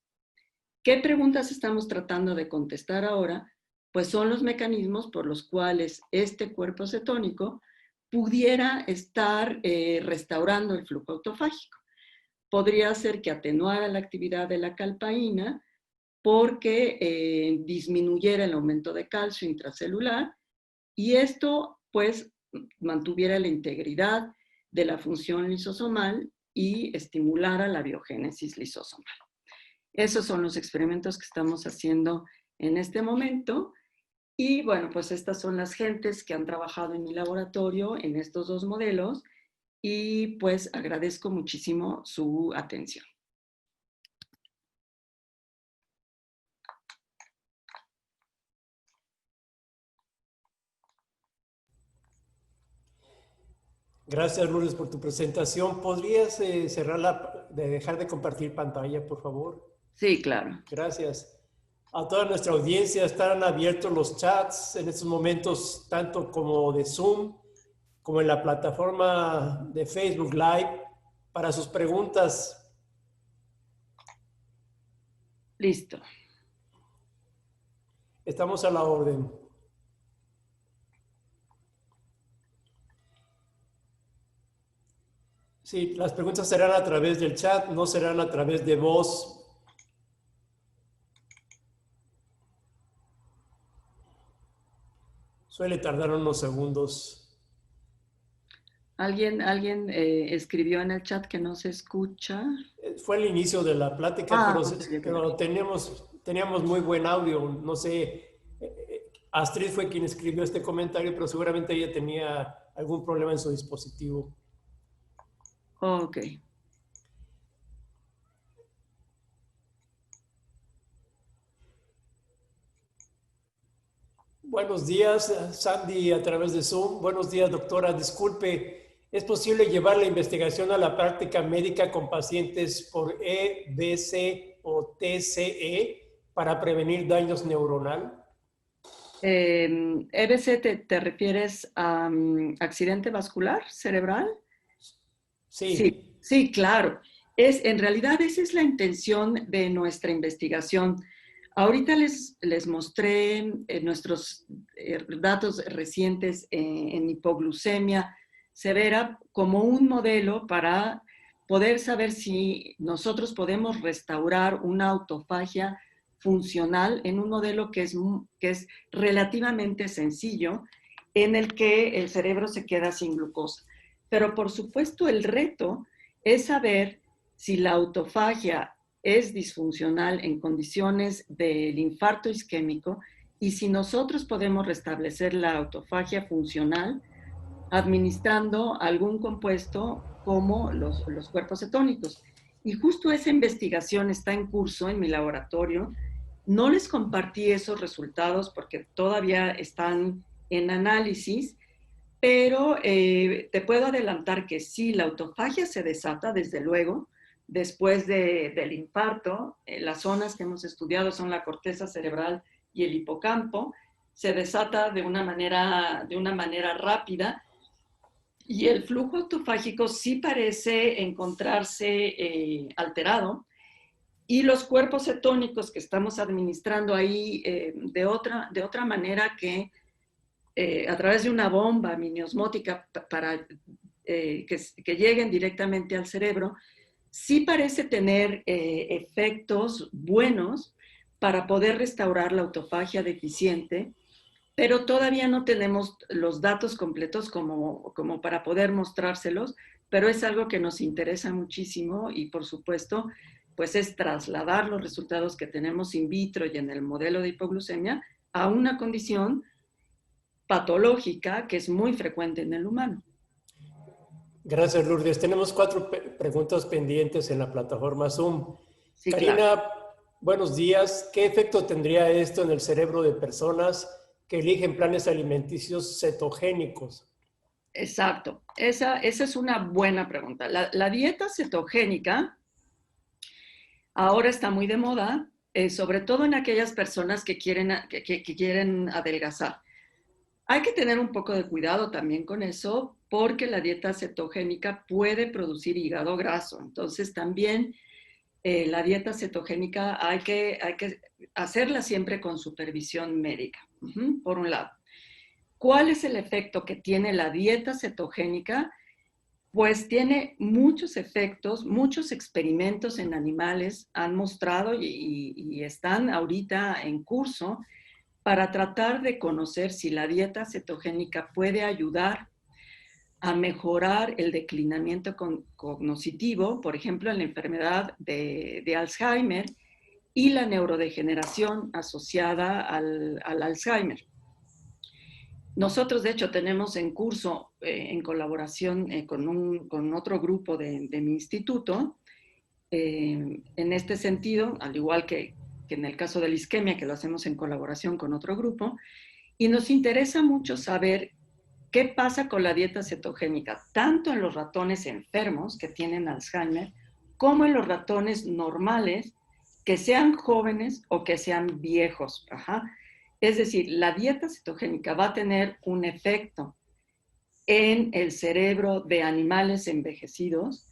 ¿Qué preguntas estamos tratando de contestar ahora? Pues son los mecanismos por los cuales este cuerpo cetónico pudiera estar restaurando el flujo autofágico. Podría ser que atenuara la actividad de la calpaína porque disminuyera el aumento de calcio intracelular y esto pues mantuviera la integridad de la función lisosomal y estimulara la biogénesis lisosomal. Esos son los experimentos que estamos haciendo en este momento. Y bueno, pues estas son las gentes que han trabajado en mi laboratorio en estos dos modelos y pues agradezco muchísimo su atención. Gracias, Lourdes, por tu presentación. ¿Podrías dejar de compartir pantalla, por favor? Sí, claro. Gracias. A toda nuestra audiencia estarán abiertos los chats en estos momentos, tanto como de Zoom, como en la plataforma de Facebook Live, para sus preguntas. Listo. Estamos a la orden. Sí, las preguntas serán a través del chat, no serán a través de voz. Suele tardar unos segundos. ¿Alguien escribió en el chat que no se escucha? Fue el inicio de la plática, Ok. pero teníamos muy buen audio. No sé, Astrid fue quien escribió este comentario, pero seguramente ella tenía algún problema en su dispositivo. Ok. Buenos días, Sandy, a través de Zoom. Buenos días, doctora. Disculpe, ¿es posible llevar la investigación a la práctica médica con pacientes por EBC o TCE para prevenir daños neuronal? ¿EBC te refieres a accidente vascular cerebral? Sí. Sí, claro. En realidad esa es la intención de nuestra investigación. Ahorita les mostré nuestros datos recientes en hipoglucemia severa como un modelo para poder saber si nosotros podemos restaurar una autofagia funcional en un modelo que es relativamente sencillo, en el que el cerebro se queda sin glucosa. Pero por supuesto el reto es saber si la autofagia es disfuncional en condiciones del infarto isquémico y si nosotros podemos restablecer la autofagia funcional administrando algún compuesto como los cuerpos cetónicos. Y justo esa investigación está en curso en mi laboratorio. No les compartí esos resultados porque todavía están en análisis, pero te puedo adelantar que sí, la autofagia se desata, desde luego, después del infarto. Las zonas que hemos estudiado son la corteza cerebral y el hipocampo. Se desata de una manera rápida y el flujo autofágico sí parece encontrarse alterado. Y los cuerpos cetónicos que estamos administrando ahí de otra manera que a través de una bomba miniosmótica para que lleguen directamente al cerebro, sí parece tener efectos buenos para poder restaurar la autofagia deficiente, pero todavía no tenemos los datos completos como para poder mostrárselos, pero es algo que nos interesa muchísimo y por supuesto, pues es trasladar los resultados que tenemos in vitro y en el modelo de hipoglucemia a una condición patológica que es muy frecuente en el humano. Gracias, Lourdes. Tenemos 4 preguntas pendientes en la plataforma Zoom. Sí, Karina, claro. buenos días. ¿Qué efecto tendría esto en el cerebro de personas que eligen planes alimenticios cetogénicos? Exacto. Esa es una buena pregunta. La dieta cetogénica ahora está muy de moda, sobre todo en aquellas personas que quieren adelgazar. Hay que tener un poco de cuidado también con eso, porque la dieta cetogénica puede producir hígado graso. Entonces, también la dieta cetogénica hay que hacerla siempre con supervisión médica, por un lado. ¿Cuál es el efecto que tiene la dieta cetogénica? Pues tiene muchos efectos, muchos experimentos en animales han mostrado y están ahorita en curso para tratar de conocer si la dieta cetogénica puede ayudar a mejorar el declinamiento cognitivo, por ejemplo, en la enfermedad de Alzheimer y la neurodegeneración asociada al Alzheimer. Nosotros, de hecho, tenemos en curso, en colaboración con otro grupo de mi instituto, en este sentido, al igual que en el caso de la isquemia, que lo hacemos en colaboración con otro grupo, y nos interesa mucho saber qué pasa con la dieta cetogénica, tanto en los ratones enfermos que tienen Alzheimer, como en los ratones normales que sean jóvenes o que sean viejos. Ajá. Es decir, la dieta cetogénica va a tener un efecto en el cerebro de animales envejecidos.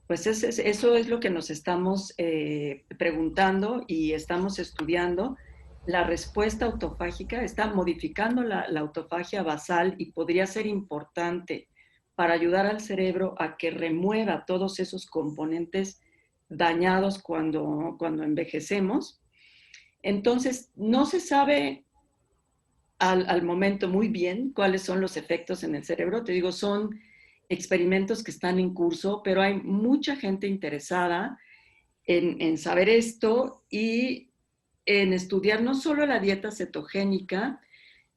Pues eso es lo que nos estamos preguntando y estamos estudiando. La respuesta autofágica está modificando la autofagia basal y podría ser importante para ayudar al cerebro a que remueva todos esos componentes dañados cuando envejecemos. Entonces, no se sabe al momento muy bien cuáles son los efectos en el cerebro. Te digo, son experimentos que están en curso, pero hay mucha gente interesada en saber esto y en estudiar no solo la dieta cetogénica,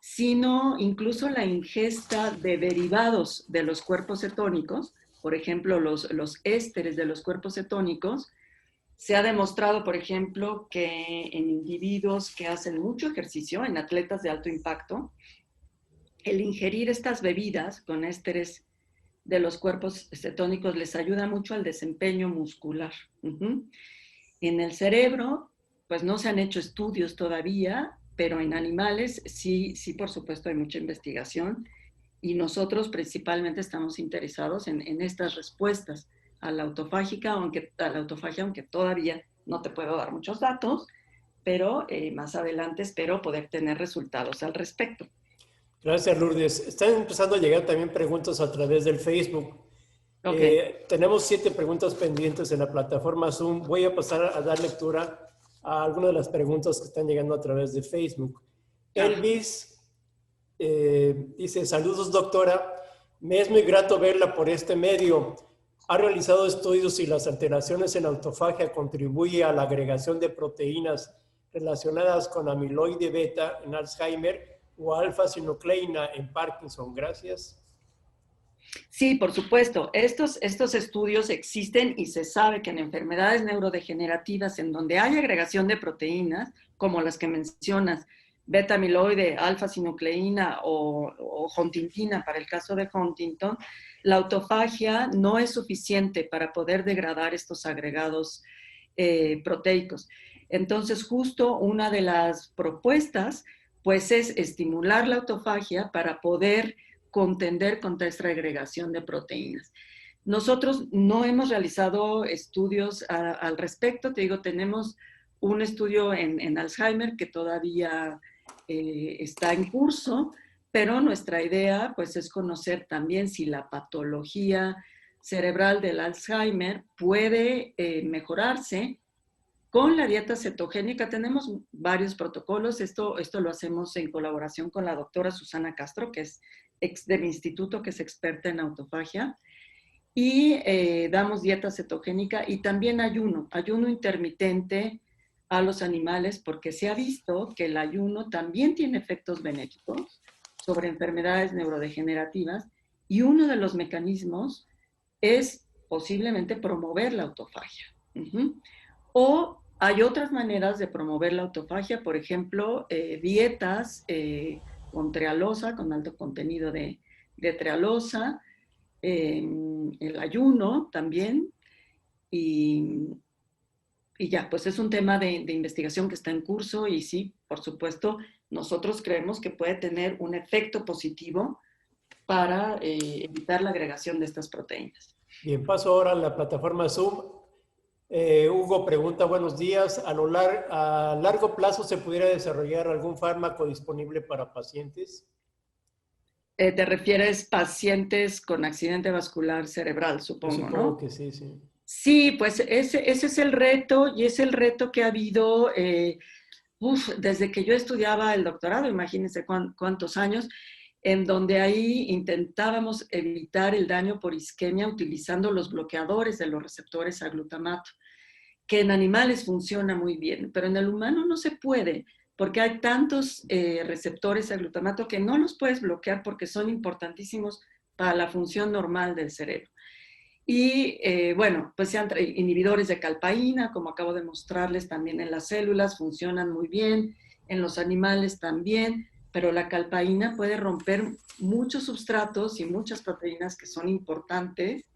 sino incluso la ingesta de derivados de los cuerpos cetónicos, por ejemplo, los ésteres de los cuerpos cetónicos. Se ha demostrado, por ejemplo, que en individuos que hacen mucho ejercicio, en atletas de alto impacto, el ingerir estas bebidas con ésteres de los cuerpos cetónicos les ayuda mucho al desempeño muscular. En el cerebro, pues no se han hecho estudios todavía, pero en animales sí, por supuesto, hay mucha investigación y nosotros principalmente estamos interesados en estas respuestas a la autofagia, aunque todavía no te puedo dar muchos datos, pero más adelante espero poder tener resultados al respecto. Gracias, Lourdes. Están empezando a llegar también preguntas a través del Facebook. Okay. Tenemos 7 preguntas pendientes en la plataforma Zoom. Voy a pasar a dar lectura a algunas de las preguntas que están llegando a través de Facebook. Elvis dice, saludos doctora, me es muy grato verla por este medio. ¿Ha realizado estudios si las alteraciones en autofagia contribuyen a la agregación de proteínas relacionadas con amiloide beta en Alzheimer o alfa-sinucleína en Parkinson? Gracias. Sí, por supuesto. Estos estudios existen y se sabe que en enfermedades neurodegenerativas en donde hay agregación de proteínas, como las que mencionas, beta-amiloide, alfa-sinucleína o huntingtina para el caso de Huntington, la autofagia no es suficiente para poder degradar estos agregados proteicos. Entonces, justo una de las propuestas, pues, es estimular la autofagia para poder contender contra esta agregación de proteínas. Nosotros no hemos realizado estudios al respecto. Te digo, tenemos un estudio en Alzheimer que todavía está en curso, pero nuestra idea pues es conocer también si la patología cerebral del Alzheimer puede mejorarse con la dieta cetogénica. Tenemos varios protocolos. Esto lo hacemos en colaboración con la doctora Susana Castro, que es de mi instituto, que es experta en autofagia. Y damos dieta cetogénica y también ayuno intermitente a los animales, porque se ha visto que el ayuno también tiene efectos benéficos sobre enfermedades neurodegenerativas y uno de los mecanismos es posiblemente promover la autofagia. O hay otras maneras de promover la autofagia, por ejemplo, dietas con trealosa, con alto contenido de trealosa, el ayuno también, y ya, pues es un tema de investigación que está en curso y sí, por supuesto, nosotros creemos que puede tener un efecto positivo para evitar la agregación de estas proteínas. Bien, paso ahora a la plataforma Zoom. Hugo pregunta, buenos días, ¿a largo plazo se pudiera desarrollar algún fármaco disponible para pacientes? ¿Te refieres pacientes con accidente vascular cerebral, supongo, ¿no? Supongo que sí, sí. Sí, pues ese es el reto y es el reto que ha habido desde que yo estudiaba el doctorado, imagínense cuántos años, en donde ahí intentábamos evitar el daño por isquemia utilizando los bloqueadores de los receptores a glutamato, que en animales funciona muy bien, pero en el humano no se puede, porque hay tantos receptores a glutamato que no los puedes bloquear porque son importantísimos para la función normal del cerebro. Y bueno, pues sean inhibidores de calpaína, como acabo de mostrarles también en las células, funcionan muy bien, en los animales también, pero la calpaína puede romper muchos substratos y muchas proteínas que son importantes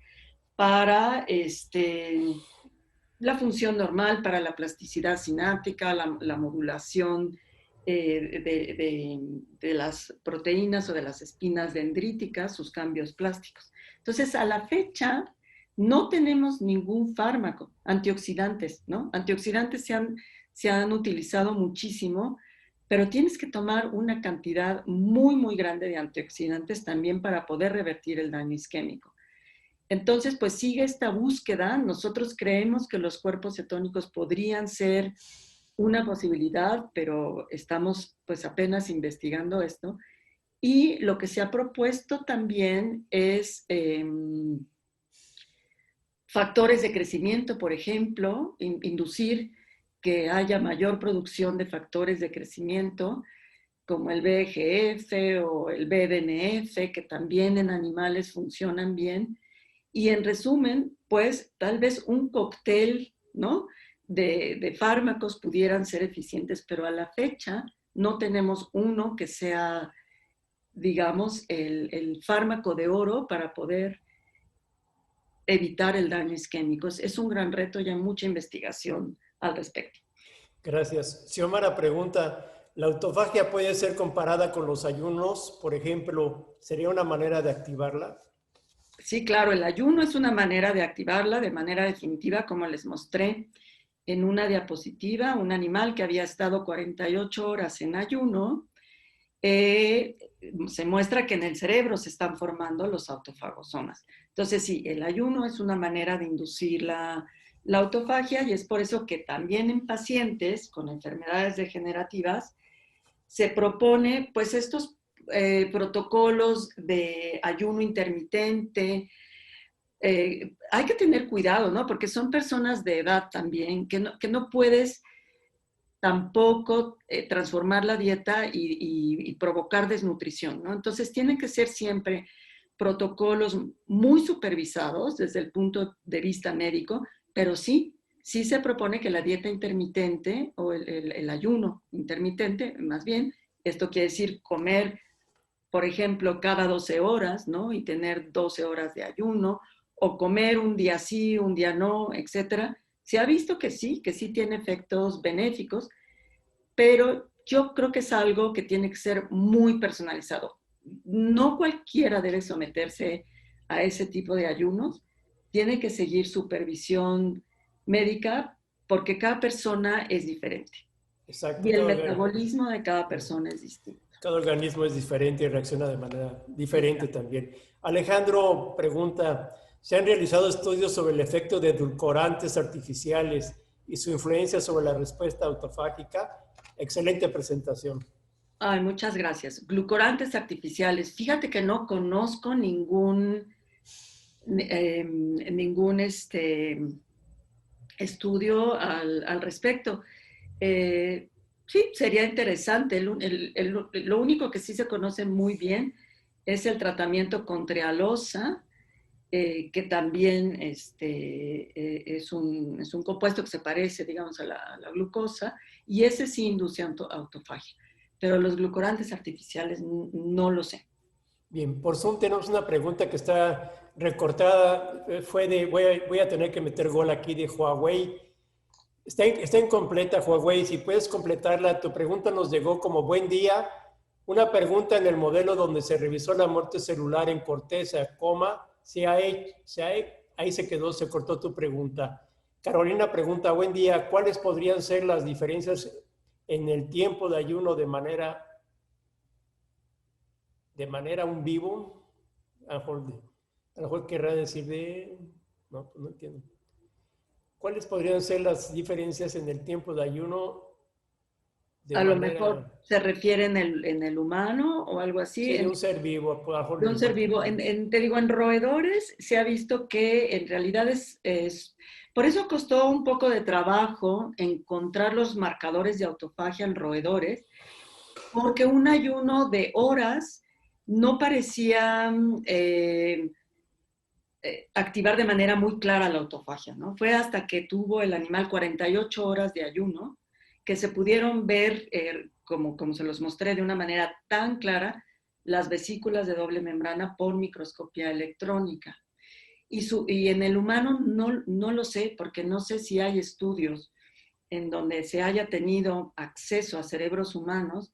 para la función normal para la plasticidad sináptica, la modulación de las proteínas o de las espinas dendríticas, sus cambios plásticos. Entonces, a la fecha, no tenemos ningún fármaco, antioxidantes, ¿no? Antioxidantes se han utilizado muchísimo, pero tienes que tomar una cantidad muy, muy grande de antioxidantes también para poder revertir el daño isquémico. Entonces, pues sigue esta búsqueda. Nosotros creemos que los cuerpos cetónicos podrían ser una posibilidad, pero estamos pues apenas investigando esto. Y lo que se ha propuesto también es factores de crecimiento, por ejemplo, inducir que haya mayor producción de factores de crecimiento, como el VEGF o el BDNF, que también en animales funcionan bien. Y en resumen, pues tal vez un cóctel, ¿no?, de fármacos pudieran ser eficientes, pero a la fecha no tenemos uno que sea, digamos, el fármaco de oro para poder evitar el daño isquémico. Es un gran reto y hay mucha investigación al respecto. Gracias. Xiomara pregunta, ¿la autofagia puede ser comparada con los ayunos? Por ejemplo, ¿sería una manera de activarla? Sí, claro, el ayuno es una manera de activarla de manera definitiva, como les mostré en una diapositiva, un animal que había estado 48 horas en ayuno, se muestra que en el cerebro se están formando los autofagosomas. Entonces, sí, el ayuno es una manera de inducir la autofagia y es por eso que también en pacientes con enfermedades degenerativas se propone pues estos protocolos de ayuno intermitente. Hay que tener cuidado, ¿no? Porque son personas de edad también, que no puedes tampoco transformar la dieta y provocar desnutrición, ¿no? Entonces tienen que ser siempre protocolos muy supervisados desde el punto de vista médico, pero sí se propone que la dieta intermitente o el ayuno intermitente, más bien, esto quiere decir comer, por ejemplo, cada 12 horas, ¿no? Y tener 12 horas de ayuno, o comer un día sí, un día no, etcétera. Se ha visto que sí tiene efectos benéficos, pero yo creo que es algo que tiene que ser muy personalizado. No cualquiera debe someterse a ese tipo de ayunos, tiene que seguir supervisión médica porque cada persona es diferente. Exacto. Y el metabolismo de cada persona es distinto. Cada organismo es diferente y reacciona de manera diferente también. Alejandro pregunta, ¿se han realizado estudios sobre el efecto de edulcorantes artificiales y su influencia sobre la respuesta autofágica? Excelente presentación. Ay, muchas gracias. Glucorantes artificiales. Fíjate que no conozco ningún estudio al respecto. Sí, sería interesante. Lo único que sí se conoce muy bien es el tratamiento con trealosa, que también es un compuesto que se parece, digamos, a la glucosa, y ese sí induce autofagia. Pero los glucorantes artificiales no lo sé. Bien, por Zoom tenemos una pregunta que está recortada. Voy a tener que meter gol aquí de Huawei. Está incompleta, Huawei. Si puedes completarla, tu pregunta nos llegó como buen día. Una pregunta en el modelo donde se revisó la muerte celular en corteza, coma, ahí se quedó, se cortó tu pregunta. Carolina pregunta, buen día, ¿cuáles podrían ser las diferencias en el tiempo de ayuno de manera un vivo? A lo mejor querrá decir no, pues no entiendo. ¿Cuáles podrían ser las diferencias en el tiempo de ayuno? A lo mejor se refiere en el humano o algo así. Sí, de un ser vivo. De un ser vivo. Te digo, en roedores se ha visto que en realidad por eso costó un poco de trabajo encontrar los marcadores de autofagia en roedores, porque un ayuno de horas no parecía activar de manera muy clara la autofagia, ¿no? Fue hasta que tuvo el animal 48 horas de ayuno que se pudieron ver, como se los mostré de una manera tan clara, las vesículas de doble membrana por microscopía electrónica. Y en el humano no lo sé, porque no sé si hay estudios en donde se haya tenido acceso a cerebros humanos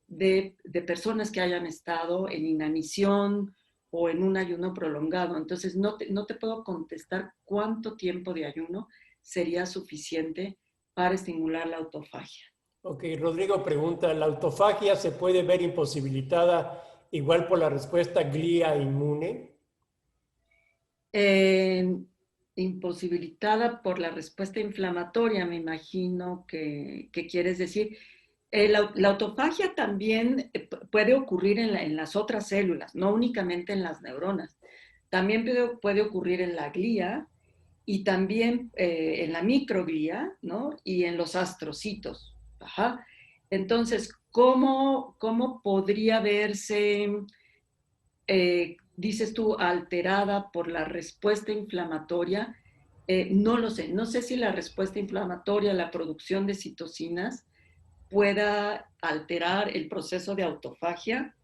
de personas que hayan estado en inanición o en un ayuno prolongado. Entonces, no te puedo contestar cuánto tiempo de ayuno sería suficiente para estimular la autofagia. Ok, Rodrigo pregunta, ¿la autofagia se puede ver imposibilitada igual por la respuesta glía inmune? Imposibilitada por la respuesta inflamatoria, me imagino que quieres decir. La autofagia también puede ocurrir en las otras células, no únicamente en las neuronas. También puede ocurrir en la glía y también en la microglía, ¿no? Y en los astrocitos. Ajá. Entonces, ¿cómo podría verse, dices tú, alterada por la respuesta inflamatoria? No lo sé. No sé si la respuesta inflamatoria, la producción de citocinas, pueda alterar el proceso de autofagia.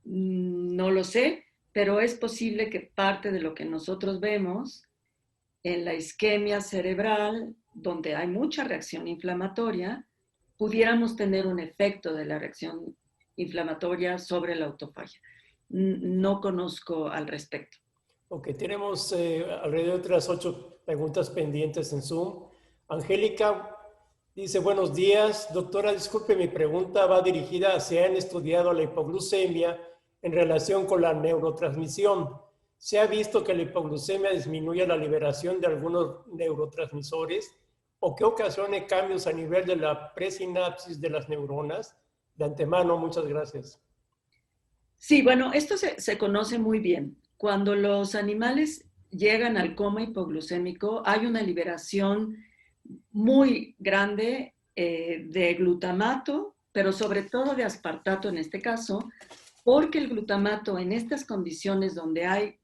No lo sé, pero es posible que parte de lo que nosotros vemos en la isquemia cerebral, donde hay mucha reacción inflamatoria, pudiéramos tener un efecto de la reacción inflamatoria sobre la autofagia. No conozco al respecto. Ok, tenemos alrededor de otras 8 preguntas pendientes en Zoom. Angélica dice, buenos días, doctora, disculpe, mi pregunta va dirigida a si han estudiado la hipoglucemia en relación con la neurotransmisión. ¿Se ha visto que la hipoglucemia disminuye la liberación de algunos neurotransmisores o que ocasione cambios a nivel de la presinapsis de las neuronas? De antemano, muchas gracias. Sí, bueno, esto se conoce muy bien. Cuando los animales llegan al coma hipoglucémico, hay una liberación muy grande de glutamato, pero sobre todo de aspartato en este caso, porque el glutamato en estas condiciones donde hay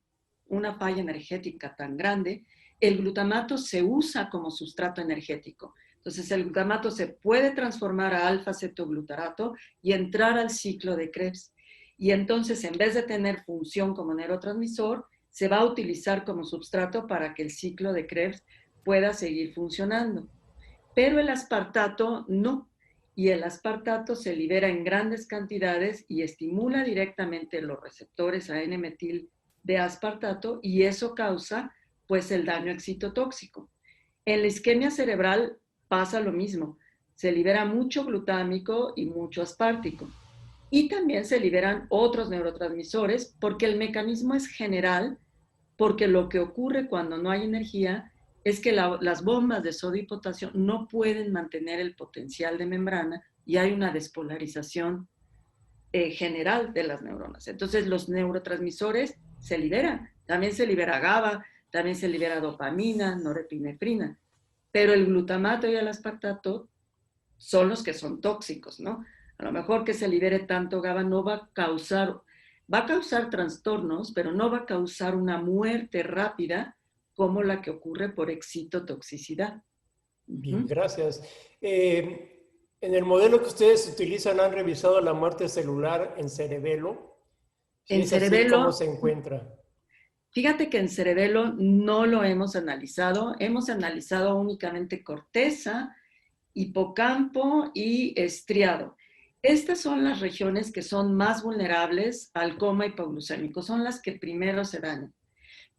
una falla energética tan grande, el glutamato se usa como sustrato energético. Entonces el glutamato se puede transformar a alfa-cetoglutarato y entrar al ciclo de Krebs. Y entonces en vez de tener función como neurotransmisor, se va a utilizar como substrato para que el ciclo de Krebs pueda seguir funcionando. Pero el aspartato no. Y el aspartato se libera en grandes cantidades y estimula directamente los receptores a N-metil de aspartato y eso causa pues el daño excitotóxico. En la isquemia cerebral pasa lo mismo. Se libera mucho glutámico y mucho aspartico. Y también se liberan otros neurotransmisores porque el mecanismo es general, porque lo que ocurre cuando no hay energía es que las bombas de sodio y potasio no pueden mantener el potencial de membrana y hay una despolarización general de las neuronas. Entonces los neurotransmisores se liberan. También se libera GABA, también se libera dopamina, norepinefrina. Pero el glutamato y el aspartato son los que son tóxicos, ¿no? A lo mejor que se libere tanto GABA no va a causar trastornos, pero no va a causar una muerte rápida como la que ocurre por excitotoxicidad. Bien, gracias. En el modelo que ustedes utilizan, ¿han revisado la muerte celular en cerebelo? Si En es así, cerebelo, ¿cómo se encuentra? fíjate que en cerebelo no lo hemos analizado únicamente corteza, hipocampo y estriado. Estas son las regiones que son más vulnerables al coma hipoglucémico, son las que primero se dañan.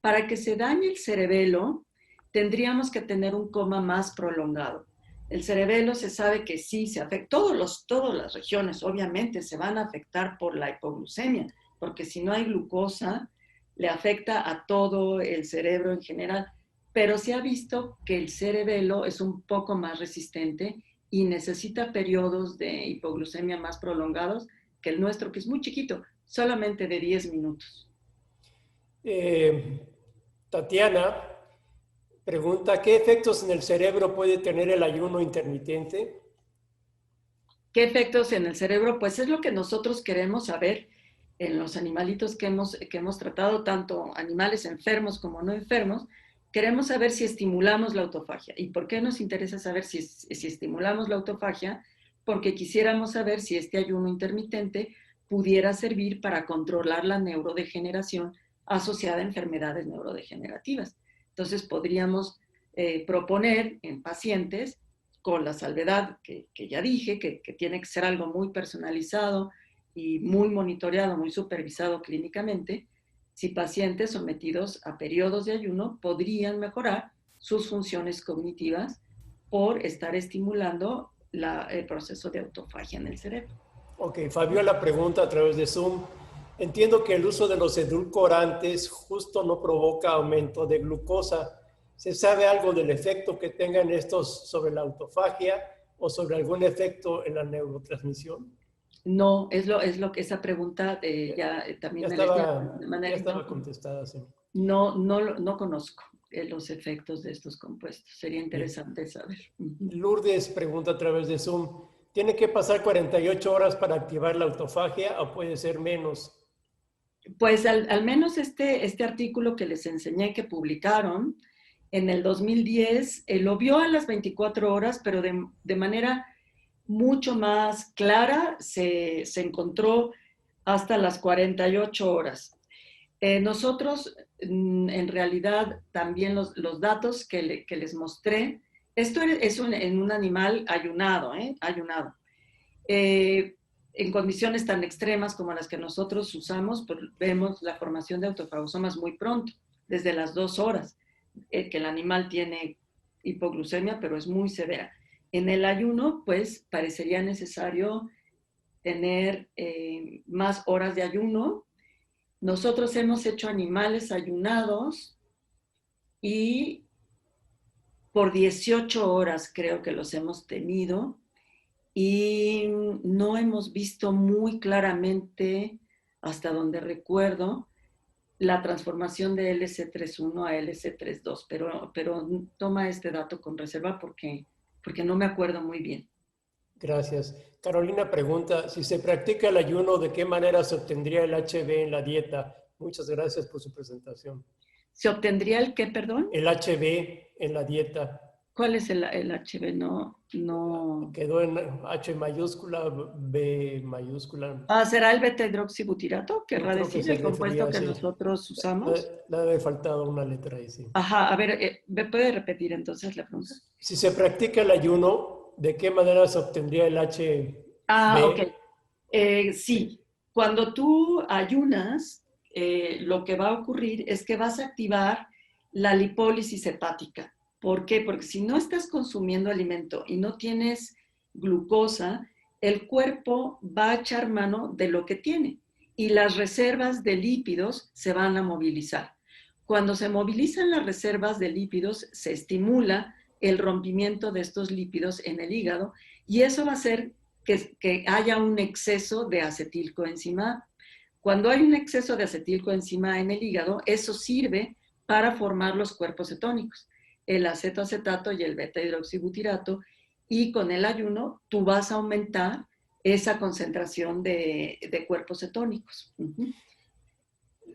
Para que se dañe el cerebelo, tendríamos que tener un coma más prolongado. El cerebelo se sabe que sí se afecta, todas las regiones obviamente se van a afectar por la hipoglucemia, porque si no hay glucosa, le afecta a todo el cerebro en general, pero se ha visto que el cerebelo es un poco más resistente y necesita periodos de hipoglucemia más prolongados que el nuestro, que es muy chiquito, solamente de 10 minutos. Tatiana pregunta, ¿qué efectos en el cerebro puede tener el ayuno intermitente? ¿Qué efectos en el cerebro? Pues es lo que nosotros queremos saber en los animalitos que hemos tratado, tanto animales enfermos como no enfermos. Queremos saber si estimulamos la autofagia. ¿Y por qué nos interesa saber si estimulamos la autofagia? Porque quisiéramos saber si este ayuno intermitente pudiera servir para controlar la neurodegeneración asociada a enfermedades neurodegenerativas. Entonces podríamos proponer en pacientes, con la salvedad que ya dije, que tiene que ser algo muy personalizado y muy monitoreado, muy supervisado clínicamente, si pacientes sometidos a periodos de ayuno podrían mejorar sus funciones cognitivas por estar estimulando el proceso de autofagia en el cerebro. Ok, Fabiola pregunta a través de Zoom. Entiendo que el uso de los edulcorantes justo no provoca aumento de glucosa. ¿Se sabe algo del efecto que tengan estos sobre la autofagia o sobre algún efecto en la neurotransmisión? No, es lo que esa pregunta también me la hicieron de manera ya estaba contestada, sí. No conozco los efectos de estos compuestos. Sería interesante saber. Lourdes pregunta a través de Zoom. ¿Tiene que pasar 48 horas para activar la autofagia o puede ser menos? Pues al menos este artículo que les enseñé que publicaron en el 2010, lo vio a las 24 horas, pero de manera mucho más clara se encontró hasta las 48 horas. Nosotros, en realidad, también los datos que les mostré, esto es en un animal ayunado, ayunado. En condiciones tan extremas como las que nosotros usamos, pues vemos la formación de autofagosomas muy pronto, desde las 2 horas, que el animal tiene hipoglucemia, pero es muy severa. En el ayuno, pues, parecería necesario tener más horas de ayuno. Nosotros hemos hecho animales ayunados y por 18 horas creo que los hemos tenido y no hemos visto muy claramente, hasta donde recuerdo, la transformación de LC31 a LC32, pero toma este dato con reserva porque no me acuerdo muy bien. Gracias. Carolina pregunta, si se practica el ayuno, ¿de qué manera se obtendría el HB en la dieta? Muchas gracias por su presentación. ¿Se obtendría el qué, perdón? El HB en la dieta. ¿Cuál es el HB? No. Quedó en H mayúscula, B mayúscula. ¿Será el beta-hidroxibutirato? ¿Querrá decir el compuesto que nosotros usamos? Le debe faltado una letra ahí, sí. Ajá, a ver, ¿me puede repetir entonces la pregunta? Si se practica el ayuno, ¿de qué manera se obtendría el HB? Ok. Sí, cuando tú ayunas, lo que va a ocurrir es que vas a activar la lipólisis hepática. ¿Por qué? Porque si no estás consumiendo alimento y no tienes glucosa, el cuerpo va a echar mano de lo que tiene y las reservas de lípidos se van a movilizar. Cuando se movilizan las reservas de lípidos, se estimula el rompimiento de estos lípidos en el hígado y eso va a hacer que haya un exceso de acetilcoenzima. Cuando hay un exceso de acetilcoenzima en el hígado, eso sirve para formar los cuerpos cetónicos, el acetoacetato y el beta-hidroxibutirato, y con el ayuno tú vas a aumentar esa concentración de cuerpos cetónicos.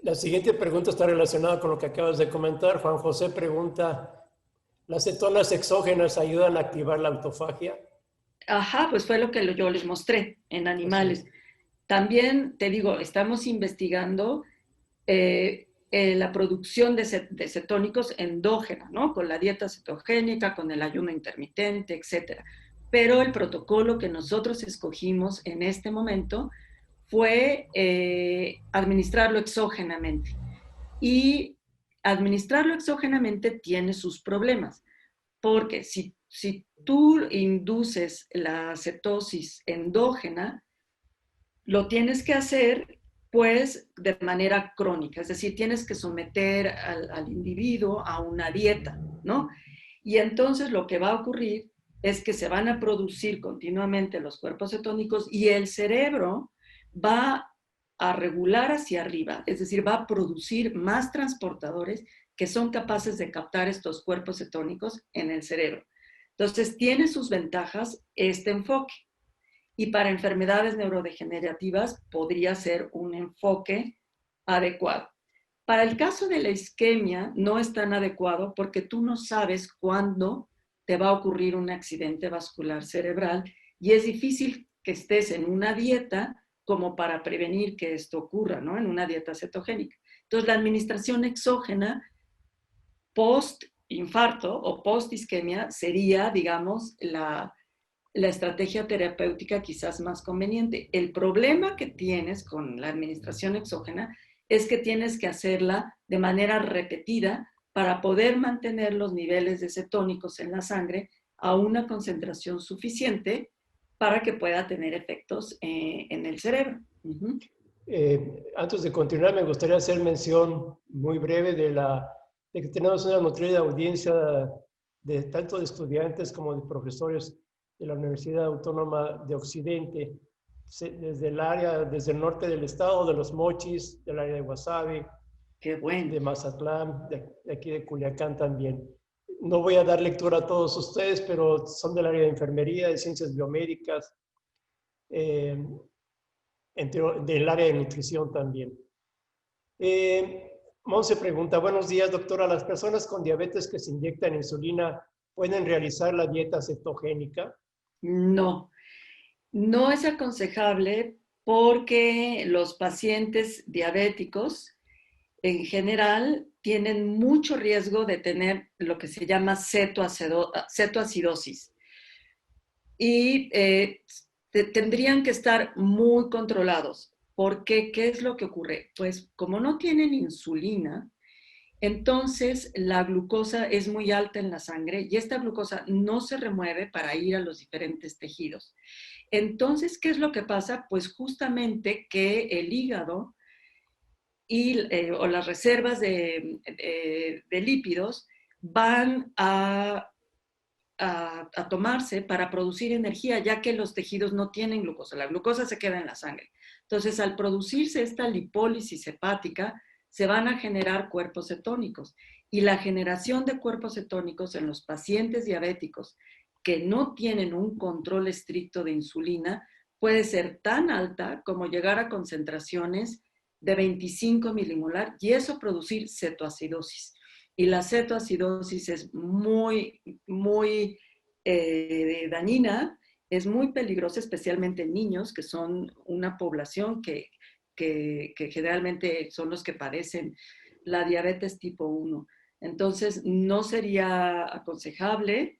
La siguiente pregunta está relacionada con lo que acabas de comentar. Juan José pregunta, ¿las cetonas exógenas ayudan a activar la autofagia? Ajá, pues fue lo que yo les mostré en animales. También, te digo, estamos investigando la producción de cetónicos endógena, ¿no? Con la dieta cetogénica, con el ayuno intermitente, etc. Pero el protocolo que nosotros escogimos en este momento fue administrarlo exógenamente. Y administrarlo exógenamente tiene sus problemas, porque si tú induces la cetosis endógena, lo tienes que hacer pues de manera crónica, es decir, tienes que someter al individuo a una dieta, ¿no? Y entonces lo que va a ocurrir es que se van a producir continuamente los cuerpos cetónicos y el cerebro va a regular hacia arriba, es decir, va a producir más transportadores que son capaces de captar estos cuerpos cetónicos en el cerebro. Entonces, tiene sus ventajas este enfoque. Y para enfermedades neurodegenerativas podría ser un enfoque adecuado. Para el caso de la isquemia no es tan adecuado porque tú no sabes cuándo te va a ocurrir un accidente vascular cerebral y es difícil que estés en una dieta como para prevenir que esto ocurra, ¿no? En una dieta cetogénica. Entonces, la administración exógena post-infarto o post-isquemia sería, digamos, la estrategia terapéutica quizás más conveniente. El problema que tienes con la administración exógena es que tienes que hacerla de manera repetida para poder mantener los niveles de cetónicos en la sangre a una concentración suficiente para que pueda tener efectos en el cerebro. Antes de continuar, me gustaría hacer mención muy breve de que tenemos una nutrida audiencia tanto de estudiantes como de profesores de la Universidad Autónoma de Occidente, desde el norte del estado, de Los Mochis, del área de Guasave, Qué bueno. de Mazatlán, de aquí de Culiacán también. No voy a dar lectura a todos ustedes, pero son del área de enfermería, de ciencias biomédicas, del área de nutrición también. Monse pregunta, buenos días, doctora. ¿Las personas con diabetes que se inyectan insulina pueden realizar la dieta cetogénica? No, no es aconsejable porque los pacientes diabéticos en general tienen mucho riesgo de tener lo que se llama cetoacidosis. Y tendrían que estar muy controlados. ¿Por qué? ¿Qué es lo que ocurre? Pues como no tienen insulina, entonces la glucosa es muy alta en la sangre y esta glucosa no se remueve para ir a los diferentes tejidos. Entonces, ¿qué es lo que pasa? Pues justamente que el hígado o las reservas de lípidos van a tomarse para producir energía, ya que los tejidos no tienen glucosa. La glucosa se queda en la sangre. Entonces, al producirse esta lipólisis hepática, se van a generar cuerpos cetónicos. Y la generación de cuerpos cetónicos en los pacientes diabéticos que no tienen un control estricto de insulina puede ser tan alta como llegar a concentraciones de 25 milimolar y eso producir cetoacidosis. Y la cetoacidosis es muy, muy dañina, es muy peligrosa, especialmente en niños, que son una población que generalmente son los que padecen la diabetes tipo 1. Entonces, no sería aconsejable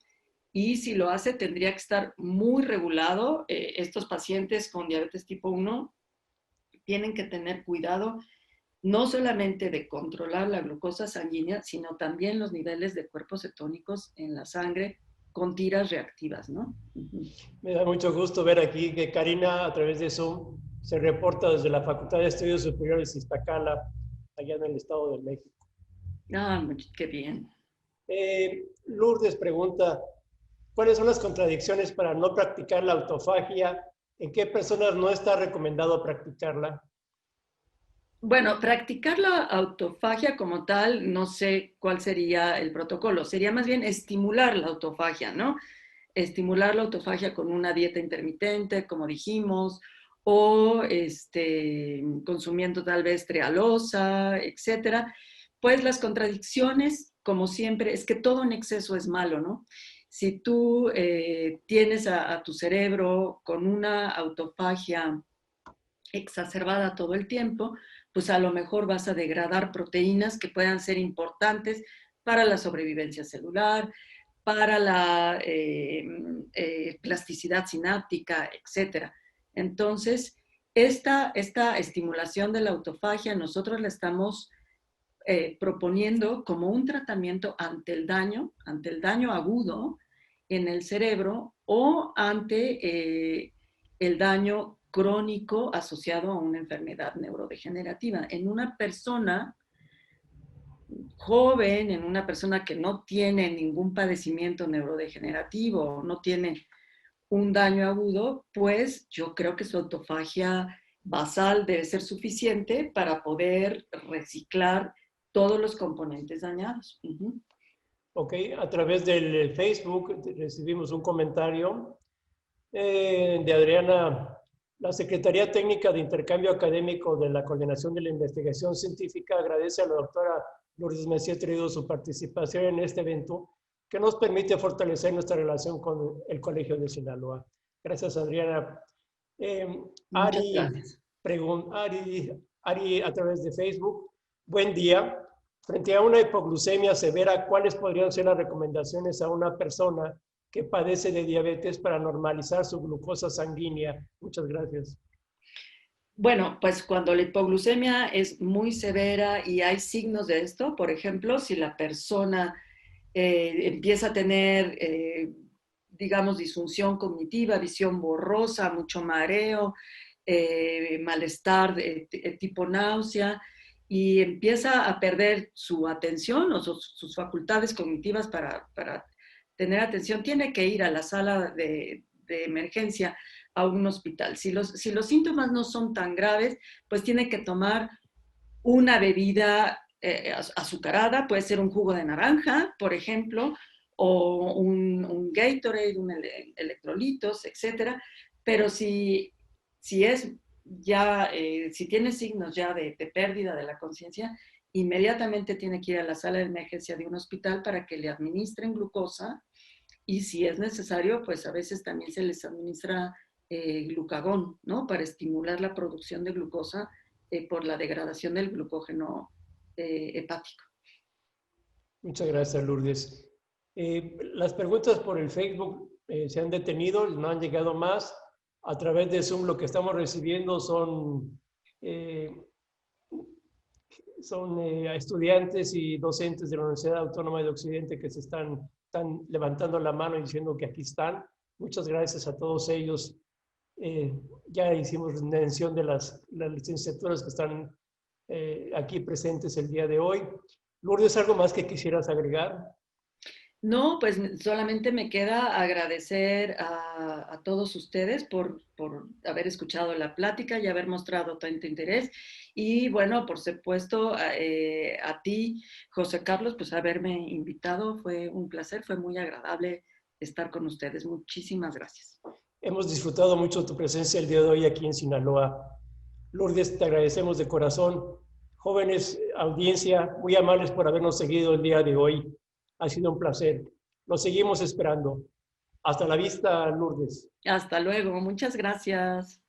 y si lo hace, tendría que estar muy regulado. Estos pacientes con diabetes tipo 1 tienen que tener cuidado no solamente de controlar la glucosa sanguínea, sino también los niveles de cuerpos cetónicos en la sangre con tiras reactivas, ¿no? Me da mucho gusto ver aquí que Karina, a través de Zoom, se reporta desde la Facultad de Estudios Superiores Iztacala, allá en el Estado de México. Ah, qué bien. Lourdes pregunta, ¿cuáles son las contradicciones para no practicar la autofagia? ¿En qué personas no está recomendado practicarla? Bueno, practicar la autofagia como tal, no sé cuál sería el protocolo. Sería más bien estimular la autofagia, ¿no? Estimular la autofagia con una dieta intermitente, como dijimos, o consumiendo tal vez trealosa, etcétera. Pues las contradicciones, como siempre, es que todo en exceso es malo, ¿no? Si tú tienes a tu cerebro con una autofagia exacerbada todo el tiempo, pues a lo mejor vas a degradar proteínas que puedan ser importantes para la sobrevivencia celular, para la plasticidad sináptica, etc. Entonces, esta estimulación de la autofagia nosotros la estamos proponiendo como un tratamiento ante el daño agudo en el cerebro o ante el daño crónico asociado a una enfermedad neurodegenerativa. En una persona joven, en una persona que no tiene ningún padecimiento neurodegenerativo, no tiene un daño agudo, pues yo creo que su autofagia basal debe ser suficiente para poder reciclar todos los componentes dañados. Ok, a través del Facebook recibimos un comentario de Adriana. La Secretaría Técnica de Intercambio Académico de la Coordinación de la Investigación Científica agradece a la doctora Lourdes Messier Trido su participación en este evento que nos permite fortalecer nuestra relación con el Colegio de Sinaloa. Gracias, Adriana. Muchas gracias. Ari, a través de Facebook, Buen día. Frente a una hipoglucemia severa, ¿cuáles podrían ser las recomendaciones a una persona que padece de diabetes para normalizar su glucosa sanguínea? Muchas gracias. Bueno, pues cuando la hipoglucemia es muy severa y hay signos de esto, por ejemplo, si la persona empieza a tener, digamos, disfunción cognitiva, visión borrosa, mucho mareo, malestar tipo náusea, y empieza a perder su atención o sus facultades cognitivas para tener atención, tiene que ir a la sala de emergencia a un hospital. Si los síntomas no son tan graves, pues tiene que tomar una bebida azucarada, puede ser un jugo de naranja, por ejemplo, o un Gatorade, electrolitos, etcétera. Pero si es ya, si tiene signos ya de pérdida de la conciencia, inmediatamente tiene que ir a la sala de emergencia de un hospital para que le administren glucosa, y si es necesario, pues a veces también se les administra glucagón, ¿no? Para estimular la producción de glucosa por la degradación del glucógeno hepático. Muchas gracias, Lourdes. Las preguntas por el Facebook se han detenido, no han llegado más. A través de Zoom lo que estamos recibiendo son estudiantes y docentes de la Universidad Autónoma de Occidente que están levantando la mano y diciendo que aquí están. Muchas gracias a todos ellos. Ya hicimos mención de las licenciaturas que están aquí presentes el día de hoy. Lourdes, ¿algo más que quisieras agregar? No, pues solamente me queda agradecer a todos ustedes por haber escuchado la plática y haber mostrado tanto interés. Y bueno, por supuesto, a ti, José Carlos, pues haberme invitado. Fue un placer, fue muy agradable estar con ustedes. Muchísimas gracias. Hemos disfrutado mucho tu presencia el día de hoy aquí en Sinaloa. Lourdes, te agradecemos de corazón. Jóvenes, audiencia, muy amables por habernos seguido el día de hoy. Ha sido un placer. Los seguimos esperando. Hasta la vista, Lourdes. Hasta luego. Muchas gracias.